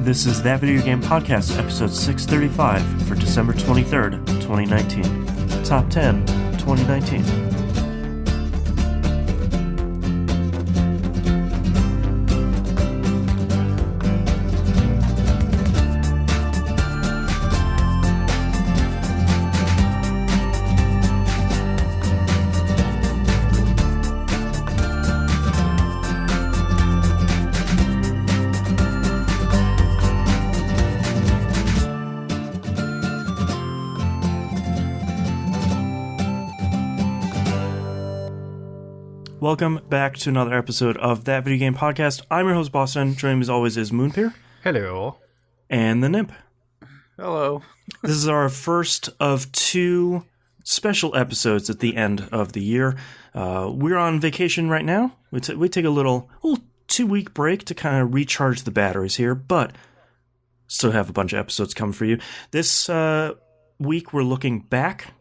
This is That Video Game Podcast, episode 635 for December 23rd, 2019. Top 10, 2019. Welcome back to another episode of That Video Game Podcast. I'm your host, Boston. Joining me as always is Moonpeer. Hello. And the Nimp. Hello. This is our first of two special episodes at the end of the year. We're on vacation right now. We take a little 2-week break to kind of recharge the batteries here, but still have a bunch of episodes coming for you. This week we're looking back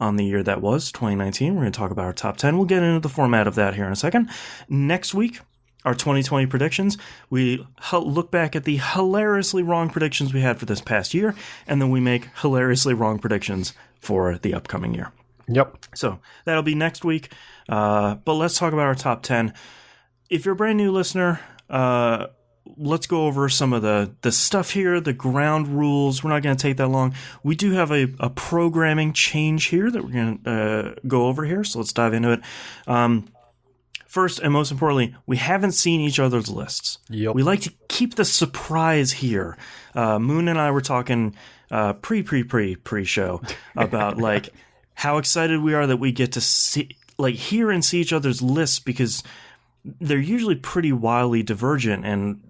on the year that was, 2019. We're going to talk about our top 10. We'll get into the format of that here in a second. Next week, our 2020 predictions. We look back at the hilariously wrong predictions we had for this past year, and then we make hilariously wrong predictions for the upcoming year. Yep. So that'll be next week. But let's talk about our top 10. If you're a brand new listener, let's go over some of the stuff here, the ground rules. We're not going to take that long. We do have a programming change here that we're going to go over here, so let's dive into it. First and most importantly, we haven't seen each other's lists. Yep. We like to keep the surprise here. Moon and I were talking pre-show about like how excited we are that we get to see, like, hear and see each other's lists, because they're usually pretty wildly divergent, and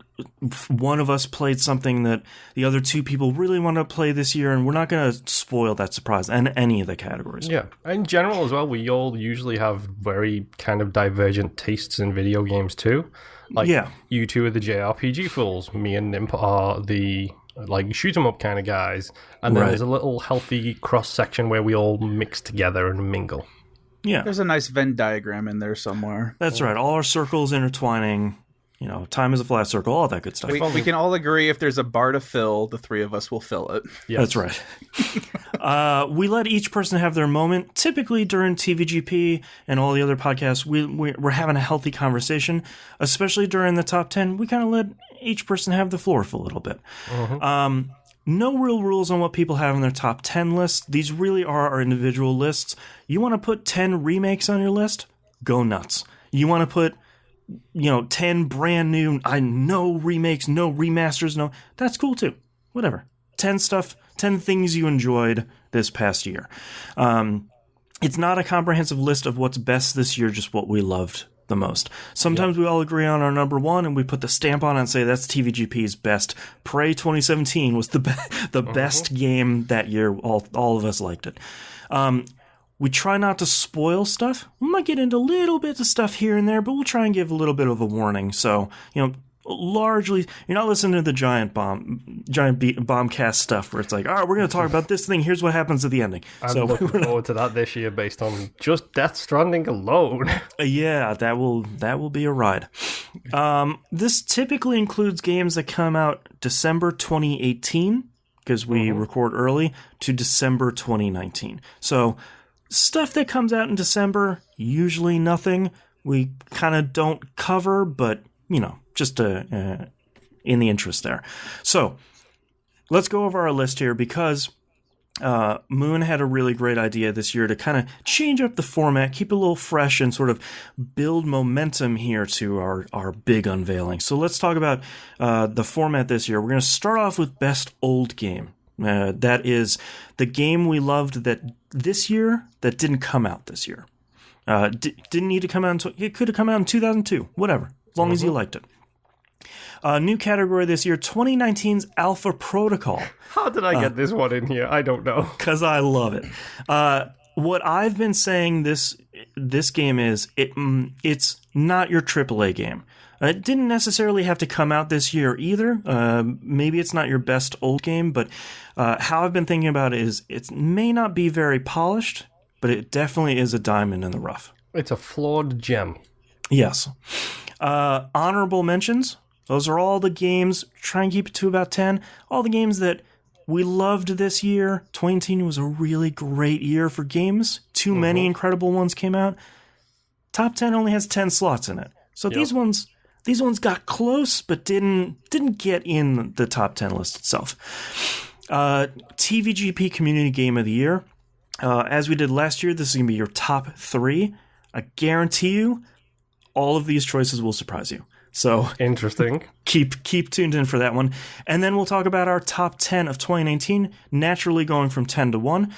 one of us played something that the other two people really want to play this year, and we're not going to spoil that surprise in any of the categories. Yeah. In general as well, we all usually have very kind of divergent tastes in video games too. Like, you two are the JRPG fools. Me and Nimp are the like shoot 'em up kind of guys. And then there's a little healthy cross-section where we all mix together and mingle. Yeah. There's a nice Venn diagram in there somewhere. That's right. All our circles intertwining. You know, time is a flat circle, all that good stuff. We can all agree if there's a bar to fill, the three of us will fill it. That's Yes. right. We let each person have their moment. Typically during TVGP and all the other podcasts, we're having a healthy conversation. Especially during the top 10, we kind of let each person have the floor for a little bit. Mm-hmm. No real rules on what people have in their top 10 lists. These really are our individual lists. You want to put 10 remakes on your list? Go nuts. You want to put 10 brand new, no remakes, no remasters, no, that's cool too. Whatever. 10 things you enjoyed this past year. It's not a comprehensive list of what's best this year, just what we loved the most. Sometimes we all agree on our number one and we put the stamp on it and say that's TVGP's best. Prey 2017 was the best game that year. All of us liked it. We try not to spoil stuff. We might get into little bits of stuff here and there, but we'll try and give a little bit of a warning. So, largely, you're not listening to the giant bombcast stuff where it's like, all right, we're going to talk about this thing. Here's what happens at the ending. I'm looking forward to that this year based on just Death Stranding alone. Yeah, that will be a ride. This typically includes games that come out December 2018, because we record early, to December 2019. So stuff that comes out in December, usually nothing. We kind of don't cover, but, just in the interest there. So let's go over our list here, because Moon had a really great idea this year to kind of change up the format, keep it a little fresh, and sort of build momentum here to our big unveiling. So let's talk about the format this year. We're going to start off with Best Old Game. That is the game we loved this year that didn't come out this year. Didn't need to come out it could have come out in 2002. Whatever, as long as you liked it. New category this year, 2019's Alpha Protocol. How did I get this one in here? I don't know. Because I love it. What I've been saying this game is, it's not your AAA game. It didn't necessarily have to come out this year either. Maybe it's not your best old game, but how I've been thinking about it is it may not be very polished, but it definitely is a diamond in the rough. It's a flawed gem. Yes. Honorable mentions, Those are all the games. Try and keep it to about 10. All the games that we loved this year. 2018 was a really great year for games. Too many incredible ones came out. Top 10 only has 10 slots in it. So these ones got close, but didn't get in the top 10 list itself. TVGP Community Game of the Year. As we did last year, this is going to be your top 3. I guarantee you, all of these choices will surprise you. So interesting. Keep tuned in for that one. And then we'll talk about our top 10 of 2019, naturally going from 10 to 1,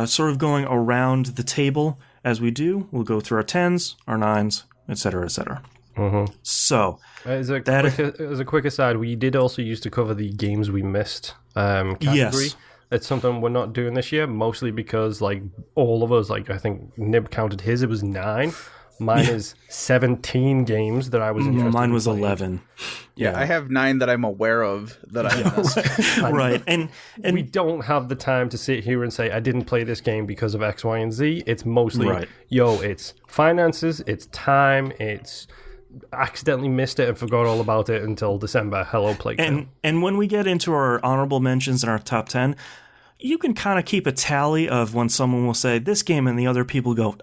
sort of going around the table as we do. We'll go through our 10s, our 9s, etc., etc. So, as a quick aside, we did also used to cover the games we missed category. Yes. It's something we're not doing this year, mostly because, like, all of us, like, I think Nib counted his, it was 9. Mine is 17 games that I was interested Mine was in 11. Yeah, I have 9 that I'm aware of that I missed. Right. And we don't have the time to sit here and say, I didn't play this game because of X, Y, and Z. It's mostly, it's finances, it's time, it's accidentally missed it and forgot all about it until December. Hello, Plague. And when we get into our honorable mentions and our top 10, you can kind of keep a tally of when someone will say this game and the other people go,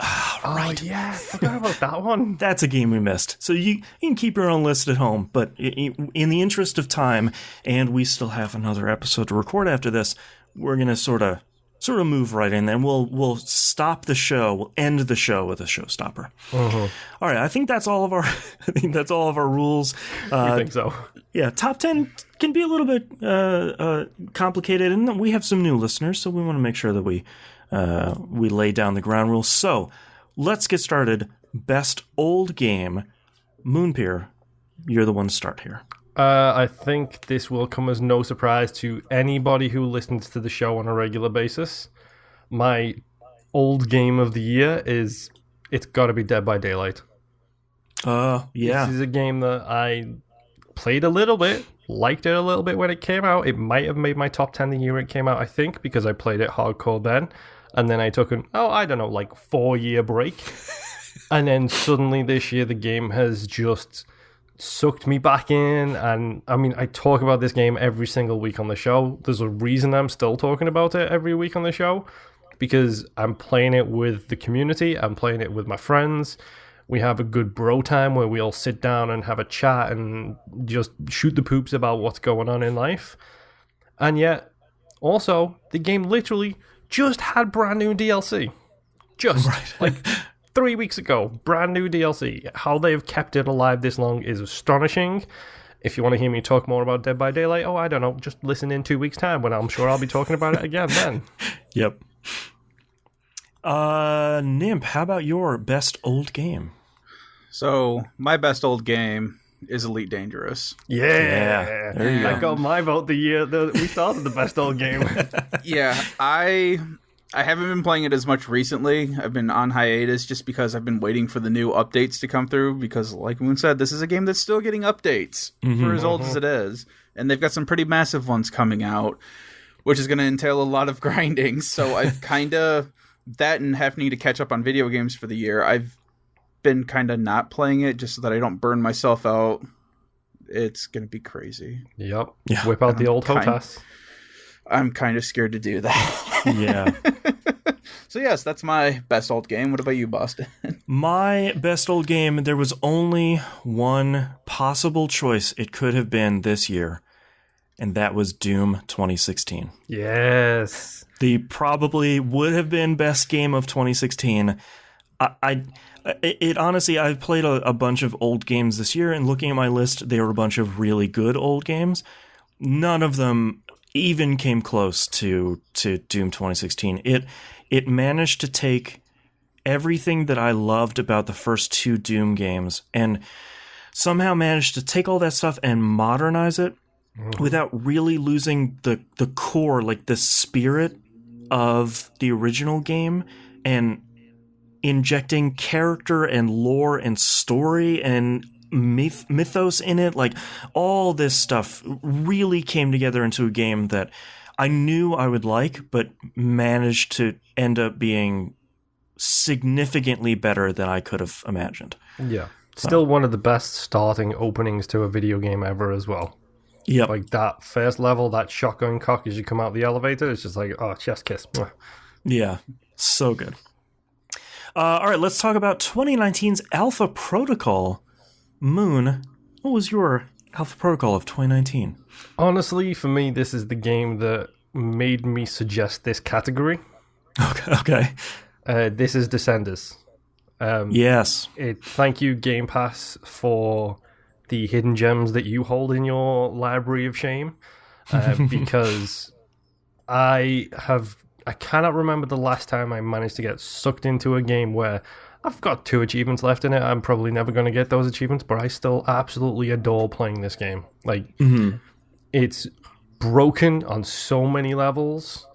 right. Oh, yeah, I forgot about that one. That's a game we missed. So you can keep your own list at home, but in the interest of time, and we still have another episode to record after this, we're going to sort of move right in, and we'll stop the show. We'll end the show with a showstopper. All right, I think that's all of our rules. I think so. Yeah, top 10 can be a little bit complicated, and we have some new listeners, so we want to make sure that we lay down the ground rules. So let's get started. Best old game, Moonpier. You're the one to start here. I think this will come as no surprise to anybody who listens to the show on a regular basis. My old game of the year it's got to be Dead by Daylight. Yeah. This is a game that I played a little bit, liked it a little bit when it came out. It might have made my top 10 the year it came out, I think, because I played it hardcore then. And then I took an 4-year break. And then suddenly this year the game has just sucked me back in, and I mean, I talk about this game every single week on the show. There's a reason I'm still talking about it every week on the show, because I'm playing it with the community, I'm playing it with my friends. We have a good bro time where we all sit down and have a chat and just shoot the poops about what's going on in life. And yet, also, the game literally just had brand new DLC. Like 3 weeks ago, brand new DLC. How they've kept it alive this long is astonishing. If you want to hear me talk more about Dead by Daylight, I don't know, just listen in 2 weeks' time when I'm sure I'll be talking about it again then. Yep. Nimp, how about your best old game? So, my best old game is Elite Dangerous. Yeah. There you go. I got my vote the year that we started the best old game. Yeah, I haven't been playing it as much recently. I've been on hiatus just because I've been waiting for the new updates to come through, because like Moon said, this is a game that's still getting updates for as old as it is. And they've got some pretty massive ones coming out, which is going to entail a lot of grinding. So I've kind of, that and having to catch up on video games for the year, I've been kind of not playing it just so that I don't burn myself out. It's going to be crazy. Yep. Yeah. Whip out the old HOTAS. I'm kind of scared to do that. Yeah. So yes, that's my best old game. What about you, Boston? My best old game, there was only one possible choice it could have been this year, and that was Doom 2016. Yes. The probably would have been best game of 2016. It honestly, I've played a bunch of old games this year, and looking at my list, they were a bunch of really good old games. None of them even came close to Doom 2016. It managed to take everything that I loved about the first 2 Doom games and somehow managed to take all that stuff and modernize it without really losing the core, like the spirit of the original game, and injecting character and lore and story and mythos in it. Like, all this stuff really came together into a game that I knew I would like, but managed to end up being significantly better than I could have imagined. Yeah. Still one of the best starting openings to a video game ever as well. Yeah. Like that first level, that shotgun cock as you come out the elevator, it's just like, oh, chest kiss. Yeah, so good. All right, let's talk about 2019's Alpha Protocol. Moon, what was your Alpha Protocol of 2019? Honestly, for me, this is the game that made me suggest this category. Okay. This is Descenders. Yes. Thank you, Game Pass, for the hidden gems that you hold in your library of shame. Because I cannot remember the last time I managed to get sucked into a game where I've got 2 achievements left in it. I'm probably never going to get those achievements, but I still absolutely adore playing this game. Like, It's broken on so many levels.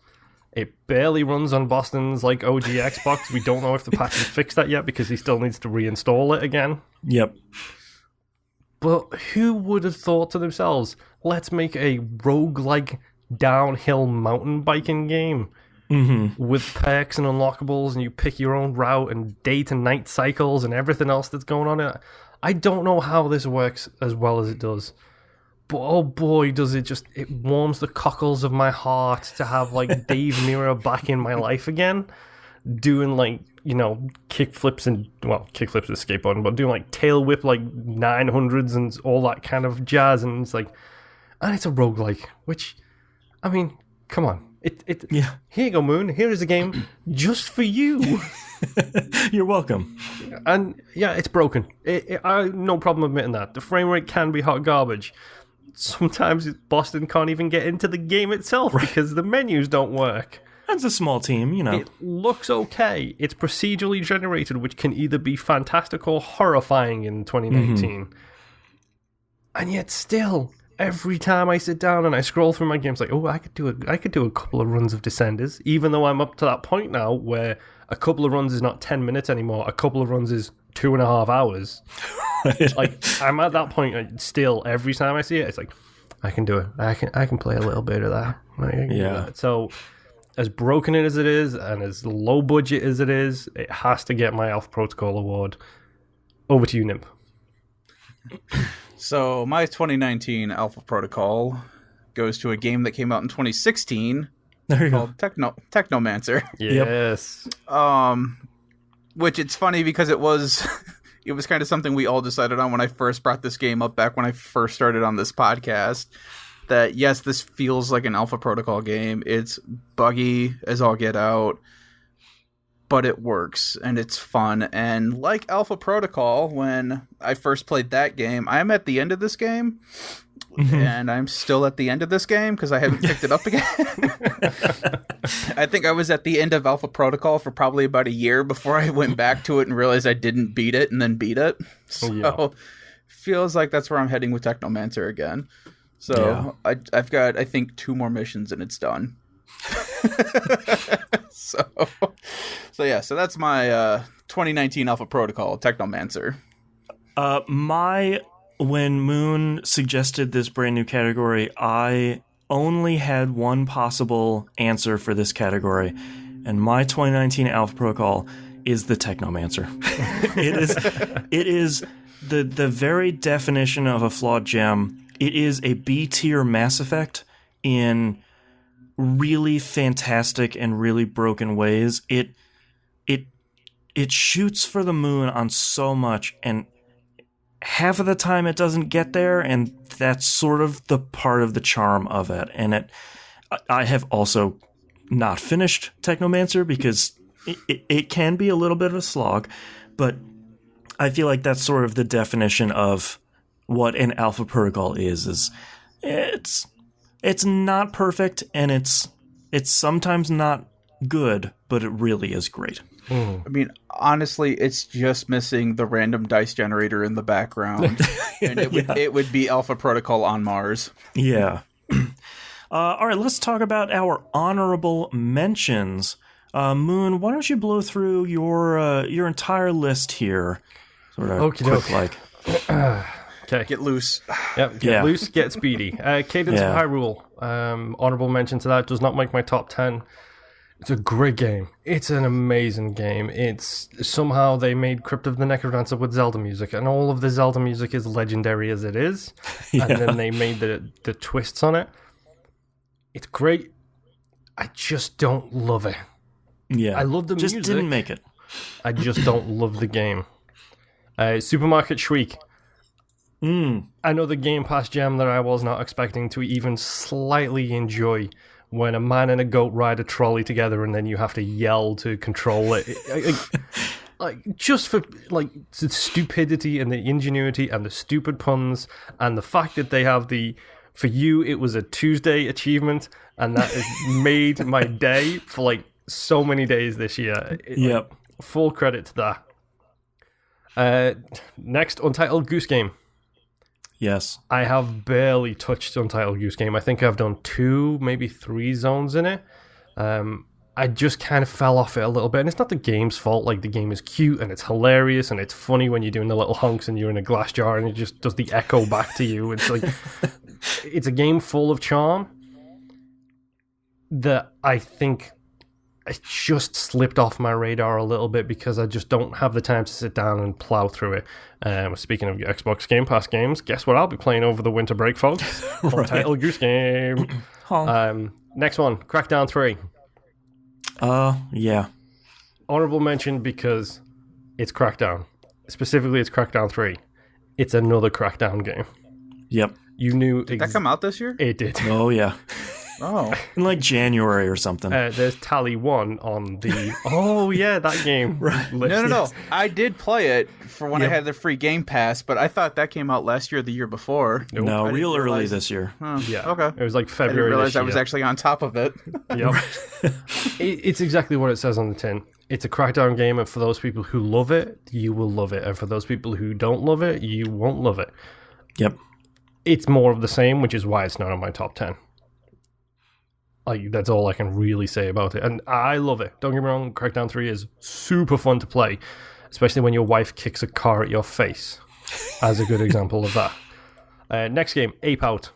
It barely runs on Boston's like OG Xbox. We don't know if the patch has fixed that yet because he still needs to reinstall it again. Yep. But who would have thought to themselves, let's make a roguelike downhill mountain biking game with perks and unlockables, and you pick your own route and day to night cycles and everything else that's going on. I don't know how this works as well as it does. But oh boy, does it warms the cockles of my heart to have like Dave Mirra back in my life again, doing like, kickflips kickflips with skateboarding, but doing like tail whip like 900s and all that kind of jazz, and it's a roguelike, which, I mean, come on. Here you go, Moon. Here is a game just for you. You're welcome. And yeah, it's broken. I have no problem admitting that. The frame rate can be hot garbage. Sometimes Boston can't even get into the game itself because the menus don't work. It's a small team, It looks okay. It's procedurally generated, which can either be fantastic or horrifying in 2019. And yet still, every time I sit down and I scroll through my games, like, oh, I could do a couple of runs of Descenders, even though I'm up to that point now where a couple of runs is not 10 minutes anymore. A couple of runs is 2.5 hours. Like, I'm at that point still. Every time I see it, it's like, I can do it. I can play a little bit of that. That. So, as broken as it is, and as low budget as it is, it has to get my Alpha Protocol award. Over to you, Nimp. So, my 2019 Alpha Protocol goes to a game that came out in 2016 called Technomancer. Yes. Which it's funny because it was kind of something we all decided on when I first brought this game up back when I first started on this podcast. That yes, this feels like an Alpha Protocol game. It's buggy as all get out, but it works and it's fun. And like Alpha Protocol, when I first played that game, I'm at the end of this game, and I'm still at the end of this game because I haven't picked it up again. I think I was at the end of Alpha Protocol for probably about a year before I went back to it and realized I didn't beat it and then beat it. So feels like that's where I'm heading with Technomancer again. So I've got, I think, 2 more missions and it's done. So that's my 2019 Alpha Protocol, Technomancer. When Moon suggested this brand new category, I only had one possible answer for this category, and my 2019 Alpha Protocol is the Technomancer. It is the very definition of a flawed gem. It is a B-tier Mass Effect in really fantastic and really broken ways. It shoots for the moon on so much, and half of the time it doesn't get there, and that's sort of the part of the charm of it. And I have also not finished Technomancer because it can be a little bit of a slog, but I feel like that's sort of the definition of what an Alpha Protocol is it's not perfect, and it's sometimes not good, but it really is great. I mean, honestly, it's just missing the random dice generator in the background, and it would be Alpha Protocol on Mars. Yeah. All right, let's talk about our honorable mentions. Moon, why don't you blow through your entire list here? Sort of quick like. Okay. Get loose. Yep, get loose, get speedy. Cadence of Hyrule. Honorable mention to that, does not make my top 10. It's a great game. It's an amazing game. It's somehow they made Crypt of the Necrodancer with Zelda music, and all of the Zelda music is legendary as it is. Yeah. And then they made the twists on it. It's great. I just don't love it. Yeah, I love the just music. Didn't make it. I just don't love the game. Supermarket Shriek. Another Game Pass gem that I was not expecting to even slightly enjoy. When a man and a goat ride a trolley together, and then you have to yell to control it, just for like the stupidity and the ingenuity and the stupid puns and the fact that they have for you it was a Tuesday achievement, and that has made my day for like so many days this year. Yep, full credit to that. Next, Untitled Goose Game. Yes. I have barely touched Untitled Goose Game. I think I've done 2, maybe 3 zones in it. I just kind of fell off it a little bit. And it's not the game's fault. Like, the game is cute and it's hilarious and it's funny when you're doing the little honks and you're in a glass jar and it just does the echo back to you. It's like, it's a game full of charm that I think it just slipped off my radar a little bit because I just don't have the time to sit down and plow through it. Speaking of Xbox Game Pass games, guess what I'll be playing over the winter break, folks? Right. Untitled Goose Game. Next one, Crackdown 3. Yeah. Honorable mention because it's Crackdown. Specifically, it's Crackdown 3. It's another Crackdown game. Yep. You knew... Did that come out this year? It did. Oh, yeah. Oh. In like January or something. There's Tally 1 on the... Oh, yeah, that game. Right. No. I did play it for when I had the free Game Pass, but I thought that came out last year or the year before. Nope. No, real early this year. Yeah. Okay. It was like February. I didn't realize I was actually on top of it. Yep. It's exactly what it says on the tin. It's a Crackdown game, and for those people who love it, you will love it. And for those people who don't love it, you won't love it. Yep. It's more of the same, which is why it's not on my top 10. Like, that's all I can really say about it. And I love it. Don't get me wrong, Crackdown 3 is super fun to play, especially when your wife kicks a car at your face, as a good example of that. Next game, Ape Out.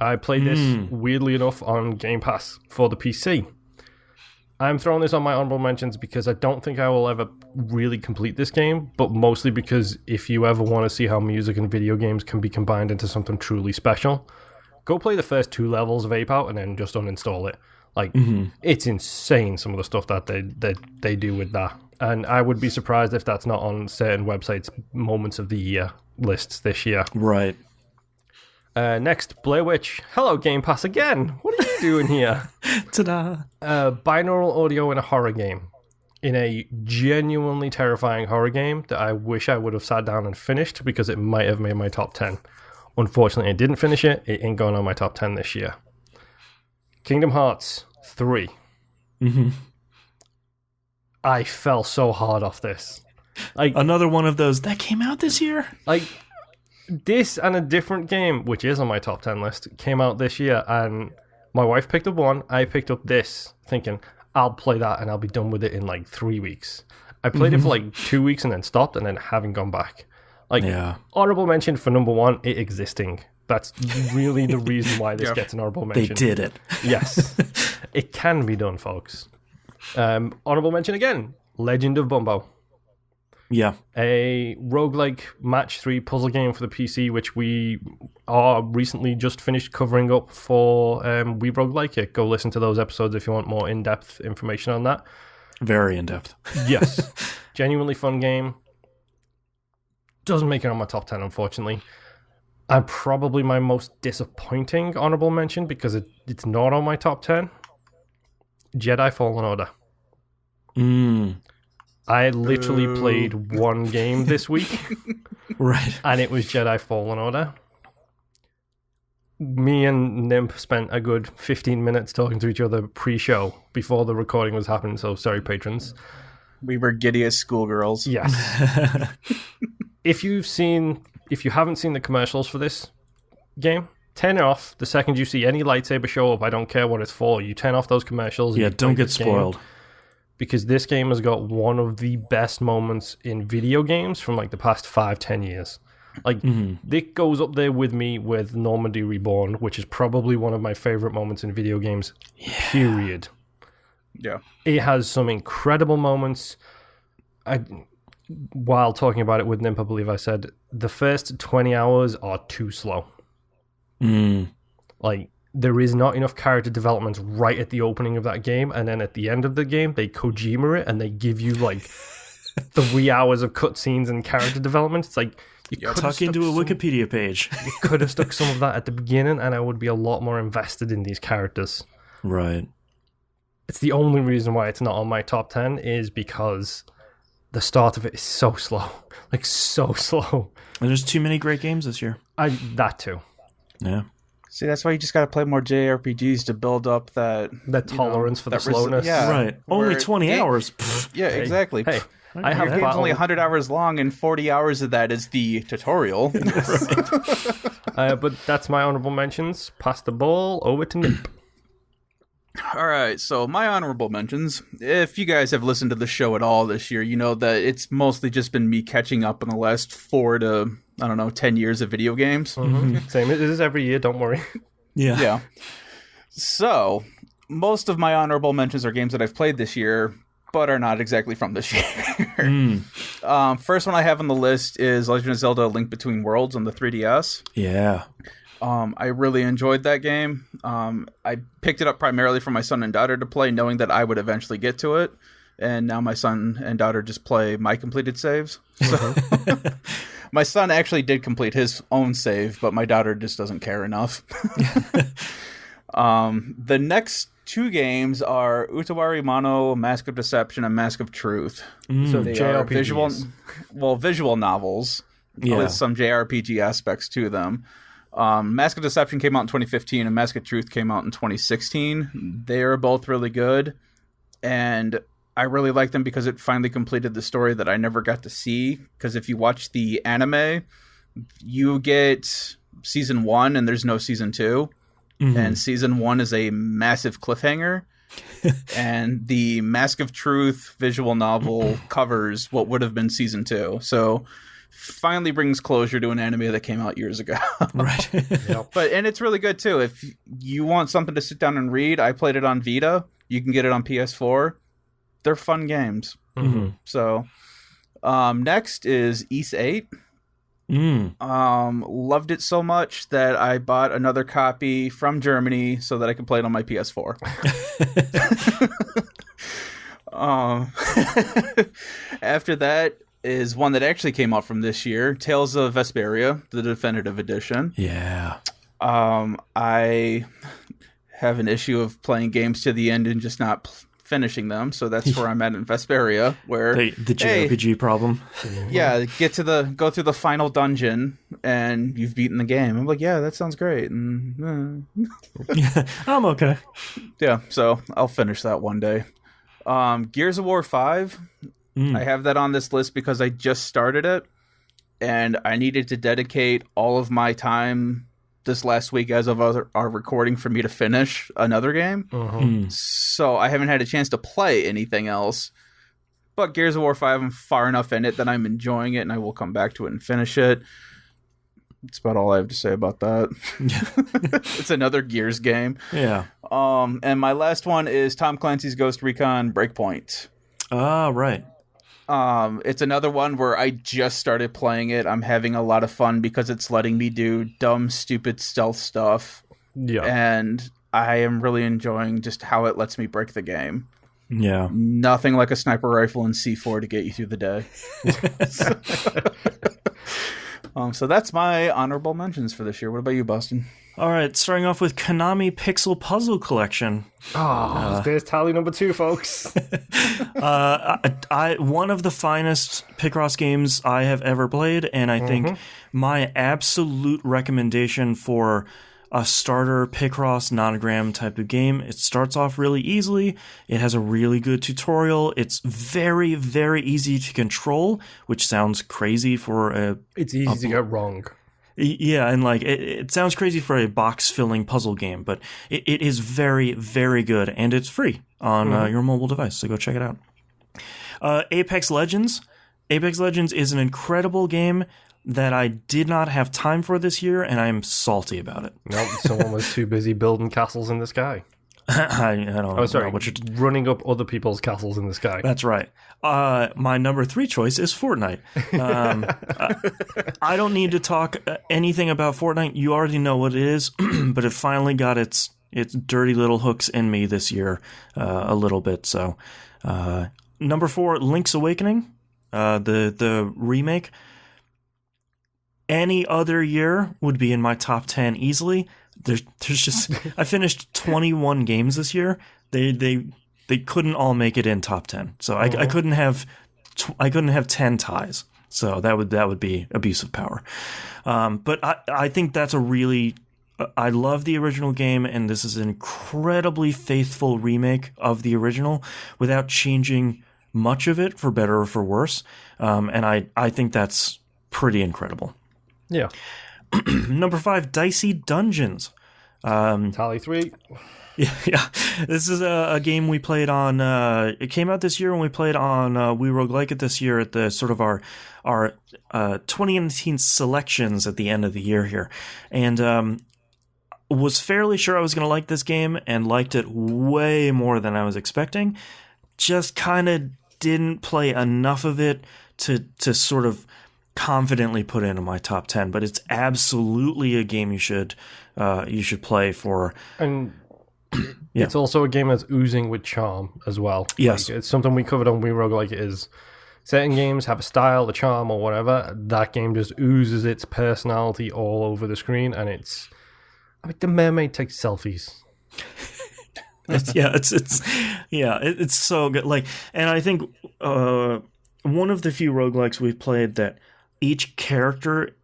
I played this, weirdly enough, on Game Pass for the PC. I'm throwing this on my honorable mentions because I don't think I will ever really complete this game, but mostly because if you ever want to see how music and video games can be combined into something truly special, go play the first 2 levels of Ape Out and then just uninstall it. Like, it's insane some of the stuff that they do with that. And I would be surprised if that's not on certain websites' moments of the year lists this year. Right. Next, Blair Witch. Hello, Game Pass again. What are you doing here? Ta-da. Binaural audio in a horror game. In a genuinely terrifying horror game that I wish I would have sat down and finished because it might have made my top 10. Unfortunately, I didn't finish it. It ain't going on my top 10 this year. Kingdom Hearts 3. I fell so hard off this. Like, another one of those that came out this year? Like, this and a different game, which is on my top 10 list, came out this year, and my wife picked up one. I picked up this, thinking, I'll play that and I'll be done with it in like 3 weeks. I played it for like 2 weeks and then stopped and then haven't gone back. Like, honorable mention for number 1, it existing. That's really the reason why this gets an honorable mention. They did it. Yes. It can be done, folks. Honorable mention again, Legend of Bumbo. Yeah. A roguelike match 3 puzzle game for the PC, which we are recently just finished covering up for We Roguelike It. Go listen to those episodes if you want more in-depth information on that. Very in-depth. Yes. Genuinely fun game. Doesn't make it on my top 10, unfortunately. And probably my most disappointing honorable mention, because it's not on my top 10, Jedi Fallen Order. I literally played one game this week. Right. And it was Jedi Fallen Order. Me and Nimp spent a good 15 minutes talking to each other pre-show before the recording was happening, so sorry, patrons. We were giddy as schoolgirls. Yes. If you haven't seen the commercials for this game, turn it off. The second you see any lightsaber show up, I don't care what it's for, you turn off those commercials. Yeah, don't get spoiled. Because this game has got one of the best moments in video games from like the past 5-10 years. Like, it goes up there with me with Normandy Reborn, which is probably one of my favorite moments in video games, period. Yeah. It has some incredible moments. While talking about it with Nimp, I believe I said the first 20 hours are too slow. Like, there is not enough character development right at the opening of that game, and then at the end of the game, they Kojima it, and they give you, like, 3 hours of cutscenes and character development. It's like, you could tuck into a Wikipedia page. You could have stuck some of that at the beginning, and I would be a lot more invested in these characters. Right. It's the only reason why it's not on my top 10 is because the start of it is so slow. Like, so slow. And there's too many great games this year. That too. Yeah. See, that's why you just got to play more JRPGs to build up that tolerance for the slowness. Yeah, right. Only 20 hours. Yeah, exactly. Hey, I have game's only 100 hours long, and 40 hours of that is the tutorial. But that's my honorable mentions. Pass the ball over to Nimp. All right, so my honorable mentions. If you guys have listened to the show at all this year, you know that it's mostly just been me catching up in the last 4 to, 10 years of video games. Same. It is every year, don't worry. Yeah. So, most of my honorable mentions are games that I've played this year, but are not exactly from this year. First one I have on the list is Legend of Zelda: A Link Between Worlds on the 3DS. Yeah. I really enjoyed that game. I picked it up primarily for my son and daughter to play, knowing that I would eventually get to it. And now my son and daughter just play my completed saves. So my son actually did complete his own save, but my daughter just doesn't care enough. The next 2 games are Utawari Mono, Mask of Deception, and Mask of Truth. So they JRPGs. are visual novels with some JRPG aspects to them. Mask of Deception came out in 2015 and Mask of Truth came out in 2016. They're both really good, and I really like them because it finally completed the story that I never got to see. Because if you watch the anime, you get season 1 and there's no season 2. And season 1 is a massive cliffhanger. And the Mask of Truth visual novel covers what would have been season 2. So finally brings closure to an anime that came out years ago. Right. And it's really good too. If you want something to sit down and read, I played it on Vita. You can get it on PS4. They're fun games. So next is Ys 8. Loved it so much that I bought another copy from Germany so that I could play it on my PS4. After that is one that actually came out from this year, Tales of Vesperia, the definitive edition. Yeah. I have an issue of playing games to the end and just not finishing them, so that's where I'm at in Vesperia, where the JRPG problem. Yeah, go through the final dungeon and you've beaten the game. I'm like, yeah, that sounds great. And I'm okay. Yeah, so I'll finish that one day. Gears of War 5. I have that on this list because I just started it, and I needed to dedicate all of my time this last week as of our recording for me to finish another game. So I haven't had a chance to play anything else. But Gears of War 5, I'm far enough in it that I'm enjoying it, and I will come back to it and finish it. That's about all I have to say about that. It's another Gears game. Yeah. And my last one is Tom Clancy's Ghost Recon Breakpoint. Right. It's another one where I just started playing it. I'm having a lot of fun because it's letting me do dumb, stupid stealth stuff. Yeah. And I am really enjoying just how it lets me break the game. Yeah. Nothing like a sniper rifle and C4 to get you through the day. So that's my honorable mentions for this year. What about you, Boston? All right, starting off with Konami Pixel Puzzle Collection. There's tally number 2, folks. One of the finest Picross games I have ever played, and I think my absolute recommendation for a starter Picross nonogram type of game. It starts off really easily. It has a really good tutorial. It's very, very easy to control, which sounds crazy for a... It's easy to get wrong. Yeah, and like it sounds crazy for a box-filling puzzle game, but it is very, very good, and it's free on your mobile device, so go check it out. Apex Legends. Apex Legends is an incredible game that I did not have time for this year, and I'm salty about it. Nope, someone was too busy building castles in the sky. I don't know what you're running up other people's castles in the sky. That's right. My number 3 choice is Fortnite. I don't need to talk anything about Fortnite. You already know what it is, but it finally got its dirty little hooks in me this year a little bit. So, number 4, Link's Awakening, the remake. Any other year would be in my top 10 easily. There's just I finished 21 games this year. They couldn't all make it in top 10. So I couldn't have 10 ties. So that would be abuse of power. But I think that's a really I love the original game, and this is an incredibly faithful remake of the original without changing much of it for better or for worse. And I think that's pretty incredible. Yeah. Number 5, Dicey Dungeons. Tally 3. Yeah. This is a game we played on. It came out this year, and we played on We Roguelike It this year at the sort of our 2019 selections at the end of the year here, and was fairly sure I was going to like this game, and liked it way more than I was expecting. Just kind of didn't play enough of it to sort of confidently put into my top 10, but it's absolutely a game you should play for. And it's also a game that's oozing with charm as well. Yes. Like, it's something we covered on We Roguelike It is certain games have a style, a charm, or whatever. That game just oozes its personality all over the screen, and the mermaid takes selfies. It's so good. Like, and I think one of the few roguelikes we've played that each character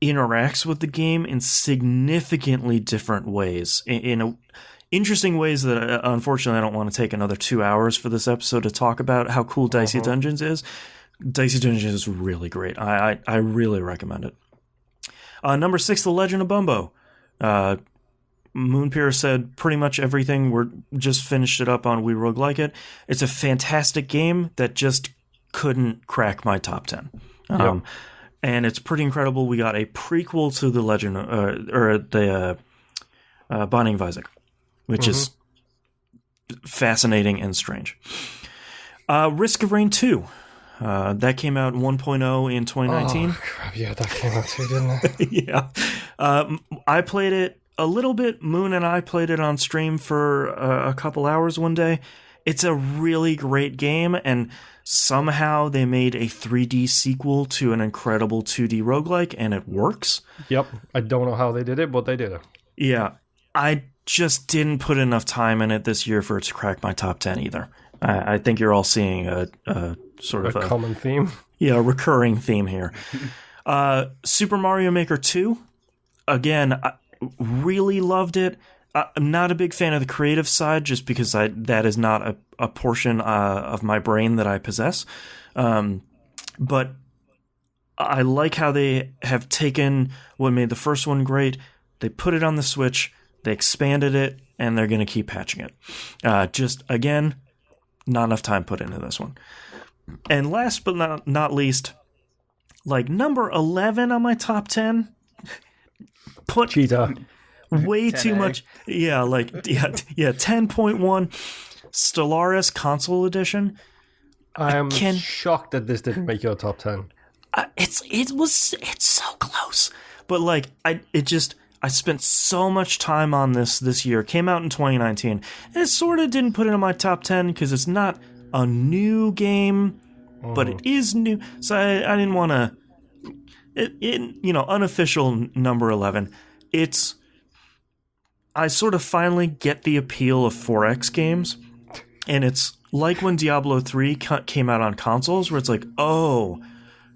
interacts with the game in significantly different ways, in interesting ways that unfortunately I don't want to take another 2 hours for this episode to talk about how cool Dicey Dungeons is. Dicey Dungeons is really great. I really recommend it. Number 6, The Legend of Bumbo. Moonpier said pretty much everything. We're just finished it up on We Roguelike It. It's a fantastic game that just couldn't crack my top 10. And it's pretty incredible. We got a prequel to The Legend, or the Binding of Isaac, which is fascinating and strange. Risk of Rain 2. That came out 1.0 in 2019. Oh, crap. Yeah, that came out too, didn't it? Yeah. I played it a little bit. Moon and I played it on stream for a couple hours one day. It's a really great game, and somehow they made a 3D sequel to an incredible 2D roguelike, and it works. Yep. I don't know how they did it, but they did it. Yeah. I just didn't put enough time in it this year for it to crack my top 10 either. I think you're all seeing a sort of a common theme. Yeah, a recurring theme here. Super Mario Maker 2. Again, I really loved it. I'm not a big fan of the creative side just because that is not a portion of my brain that I possess. But I like how they have taken what made the first one great. They put it on the Switch, they expanded it, and they're going to keep patching it. Just, again, not enough time put into this one. And last but not least, like number 11 on my top 10, put Cheetah. Way too much. Yeah, 10.1 Stellaris Console Edition. I am shocked that this didn't make your top 10. It's so close. But like I spent so much time on this year. It came out in 2019. And it sort of didn't put it in my top 10 because it's not a new game, but it is new. So I didn't want to unofficial number 11. I sort of finally get the appeal of 4X games, and it's like when Diablo 3 came out on consoles, where it's like, oh,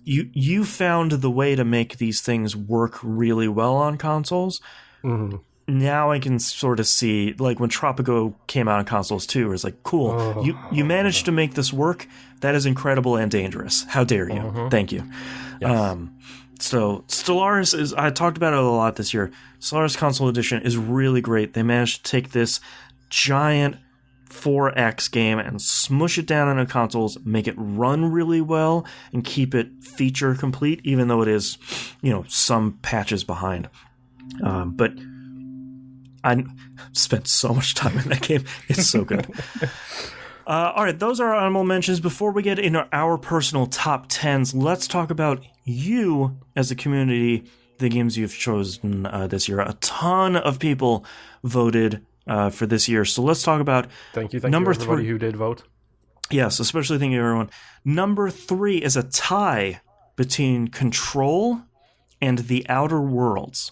you found the way to make these things work really well on consoles. Mm-hmm. Now I can sort of see, like when Tropico came out on consoles too, where it's like, cool, you managed to make this work. That is incredible and dangerous. How dare you? Thank you. Yes. So Stellaris I talked about it a lot this year. Stellaris Console Edition is really great. They managed to take this giant 4X game and smush it down into consoles, make it run really well, and keep it feature complete, even though it is, some patches behind. But I spent so much time in that game. It's so good. All right, those are our honorable mentions. Before we get into our personal top 10s, let's talk about you as a community, the games you've chosen this year. A ton of people voted for this year. So let's talk about Thank you everybody who did vote. Yes, especially thank you everyone. Number 3 is a tie between Control and The Outer Worlds.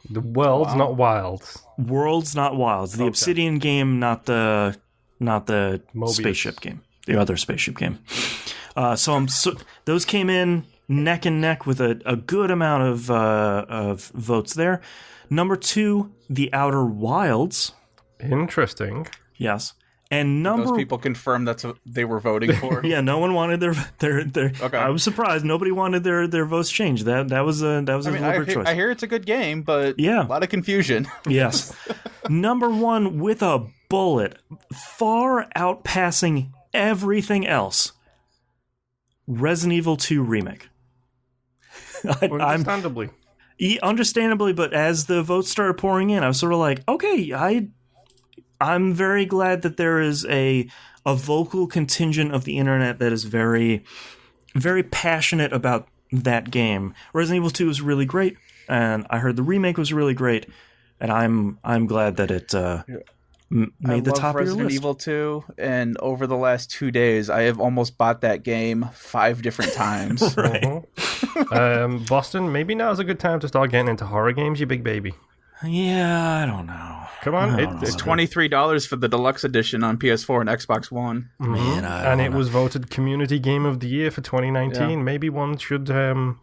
The Worlds, not Wilds. Worlds, not Wilds. The Obsidian game, not the Mobius. spaceship game. The other spaceship game. Those came in neck and neck with a good amount of votes there. Number 2, The Outer Wilds. Interesting. Yes. And those people confirmed that's what they were voting for. Yeah, no one wanted their. Okay. I was surprised nobody wanted their votes changed. That was a deliberate choice. I hear it's a good game, but yeah, a lot of confusion. Yes. Number 1 with a bullet, far outpassing everything else. Resident Evil 2 remake. Understandably, but as the votes started pouring in, I was sort of like, okay, I'm very glad that there is a vocal contingent of the internet that is very, very passionate about that game. Resident Evil 2 was really great, and I heard the remake was really great, and I'm glad that it made the top of your list. I love Resident Evil 2, and over the last 2 days, I have almost bought that game 5 different times. Right. Boston, maybe now is a good time to start getting into horror games, you big baby. Yeah, I don't know. Come on, it's $23 for the deluxe edition on PS4 and Xbox One. Mm-hmm. Man, and it was voted Community Game of the Year for 2019. Yeah. Maybe one should go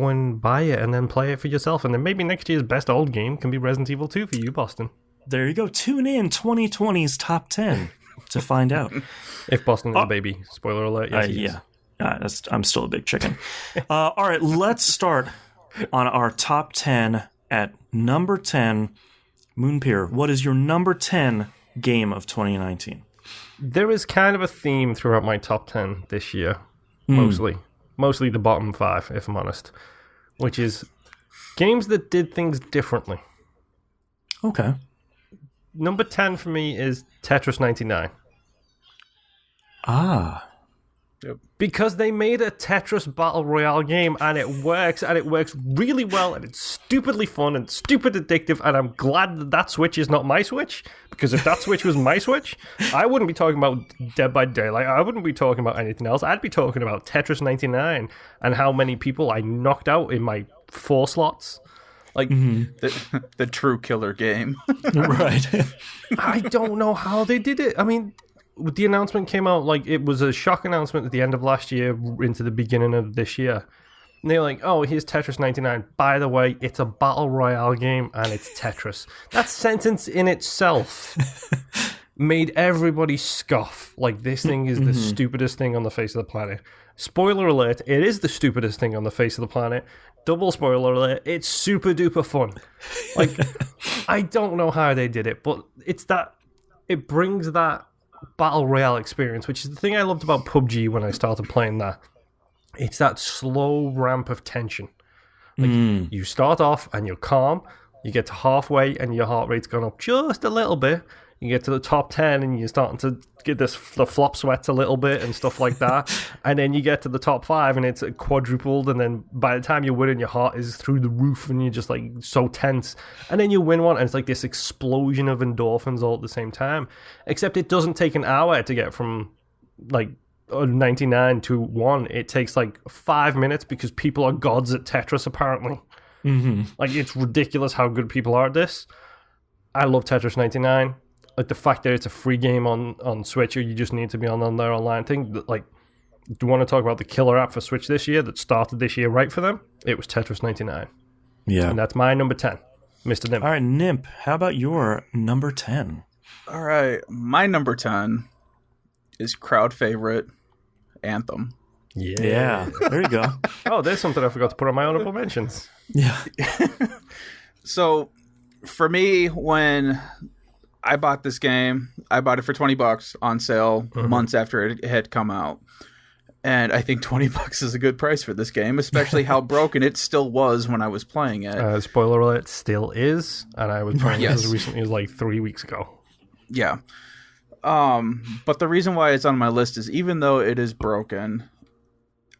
and buy it and then play it for yourself, and then maybe next year's best old game can be Resident Evil 2 for you, Boston. There you go. Tune in 2020's top 10 to find out. If Boston is a baby. Spoiler alert. Yes, yeah. I'm still a big chicken. All right, let's start on our top 10. At number 10, Moonpier, what is your number 10 game of 2019? There is kind of a theme throughout my top 10 this year, mostly. Mostly the bottom 5, if I'm honest, which is games that did things differently. Okay. Number 10 for me is Tetris 99. Ah. Yep. Because they made a Tetris Battle Royale game, and it works really well, and it's stupidly fun and stupid addictive, and I'm glad that Switch is not my Switch, because if that Switch was my Switch, I wouldn't be talking about Dead by Daylight, I wouldn't be talking about anything else, I'd be talking about Tetris 99, and how many people I knocked out in my 4 slots. Like the true killer game. Right. I don't know how they did it. I mean, the announcement came out, like, it was a shock announcement at the end of last year into the beginning of this year. And they're like, oh, here's Tetris 99. By the way, it's a battle royale game, and it's Tetris. That sentence in itself made everybody scoff. Like, this thing is the stupidest thing on the face of the planet. Spoiler alert, it is the stupidest thing on the face of the planet. Double spoiler alert, it's super duper fun. Like, I don't know how they did it, but it brings that battle royale experience, which is the thing I loved about PUBG when I started playing that. It's that slow ramp of tension. Like, you start off and you're calm, you get to halfway and your heart rate's gone up just a little bit, you get to the top 10 and you're starting to get the flop sweats a little bit and stuff like that, and then you get to the top 5 and it's quadrupled, and then by the time you win it, your heart is through the roof and you're just like so tense, and then you win one and it's like this explosion of endorphins all at the same time, except it doesn't take an hour to get from like 99 to 1. It takes like 5 minutes because people are gods at Tetris apparently. Like, it's ridiculous how good people are at this. I love Tetris 99. Like, the fact that it's a free game on Switch, or you just need to be on their online thing. Like, do you want to talk about the killer app for Switch this year that started this year right for them? It was Tetris 99. Yeah. And that's my number 10, Mr. Nimp. All right, Nimp, how about your number 10? All right, my number 10 is crowd favorite, Anthem. Yeah, there you go. Oh, there's something I forgot to put on my honorable mentions. Yeah. So, for me, when I bought this game, I bought it for $20 on sale months after it had come out. And I think $20 is a good price for this game, especially how broken it still was when I was playing it. Spoiler alert, still is, and I was playing it as recently as like 3 weeks ago. Yeah. But the reason why it's on my list is even though it is broken,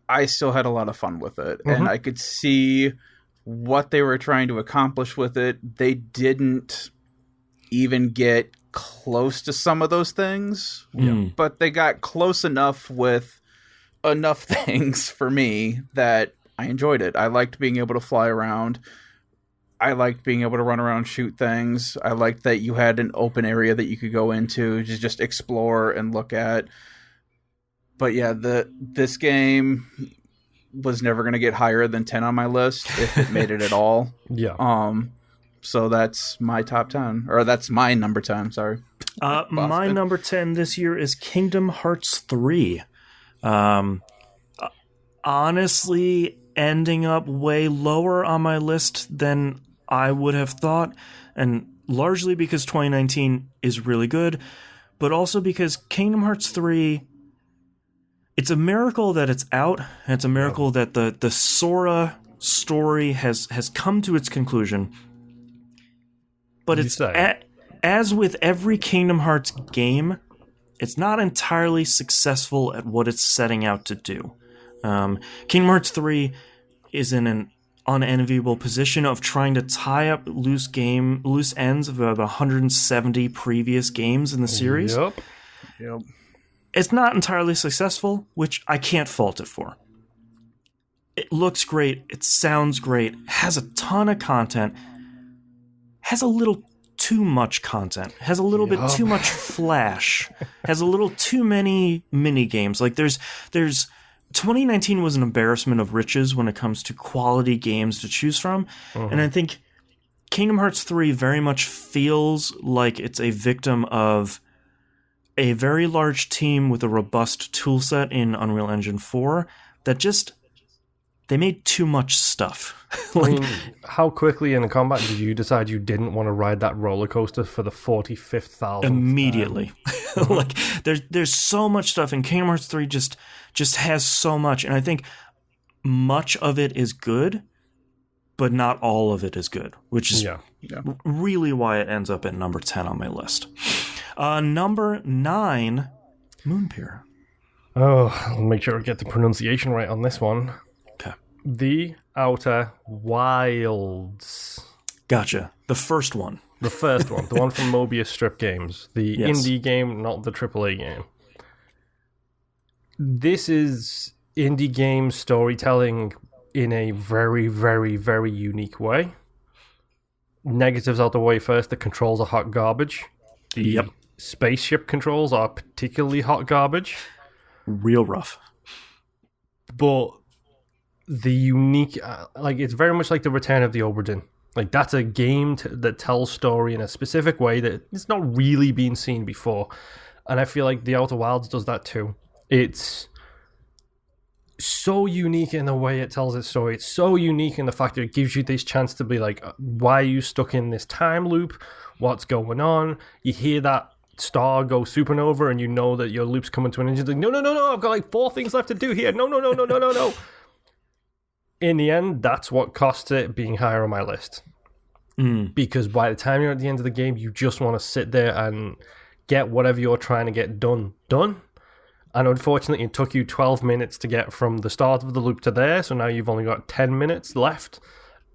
I still had a lot of fun with it. And I could see what they were trying to accomplish with it. They didn't even get close to some of those things, but they got close enough with enough things for me that I enjoyed it. I liked being able to fly around. I liked being able to run around and shoot things. I liked that you had an open area that you could go into to just explore and look at. But yeah, this game was never going to get higher than 10 on my list if it made it at all. Yeah. So that's my top 10. Or that's my number 10, sorry. My number 10 this year is Kingdom Hearts 3. Honestly, ending up way lower on my list than I would have thought, and largely because 2019 is really good, but also because Kingdom Hearts 3, it's a miracle that it's out, and it's a miracle that the Sora story has come to its conclusion. But it's as with every Kingdom Hearts game, it's not entirely successful at what it's setting out to do. Kingdom Hearts 3 is in an unenviable position of trying to tie up loose ends of about 170 previous games in the series. Yep. It's not entirely successful, which I can't fault it for. It looks great, it sounds great, has a ton of content, has a little too much content, has a little bit too much flash, has a little too many mini games. Like there's 2019 was an embarrassment of riches when it comes to quality games to choose from. And I think Kingdom Hearts 3 very much feels like it's a victim of a very large team with a robust toolset in Unreal Engine 4 that just, they made too much stuff. I mean, how quickly in the combat did you decide you didn't want to ride that roller coaster for the 45th thousand? Immediately. Like there's so much stuff, and Kingdom Hearts 3 just has so much, and I think much of it is good, but not all of it is good, which is really why it ends up at number 10 on my list. Number 9, Moonpier. Oh, I'll make sure I get the pronunciation right on this one. Okay. The Outer Wilds. Gotcha. The first one. The first one. The one from Mobius Strip Games. The indie game, not the AAA game. This is indie game storytelling in a very, very, very unique way. Negatives out the way first. The controls are hot garbage. The spaceship controls are particularly hot garbage. Real rough. But the unique, it's very much like the Return of the Obra Dinn. Like, that's a game that tells story in a specific way that it's not really been seen before. And I feel like The Outer Wilds does that too. It's so unique in the way it tells its story. It's so unique in the fact that it gives you this chance to be like, why are you stuck in this time loop? What's going on? You hear that star go supernova and you know that your loop's coming to an end. You're like, no, I've got like 4 things left to do here. No. In the end, that's what costs it being higher on my list. Because by the time you're at the end of the game, you just want to sit there and get whatever you're trying to get done. And unfortunately, it took you 12 minutes to get from the start of the loop to there, so now you've only got 10 minutes left.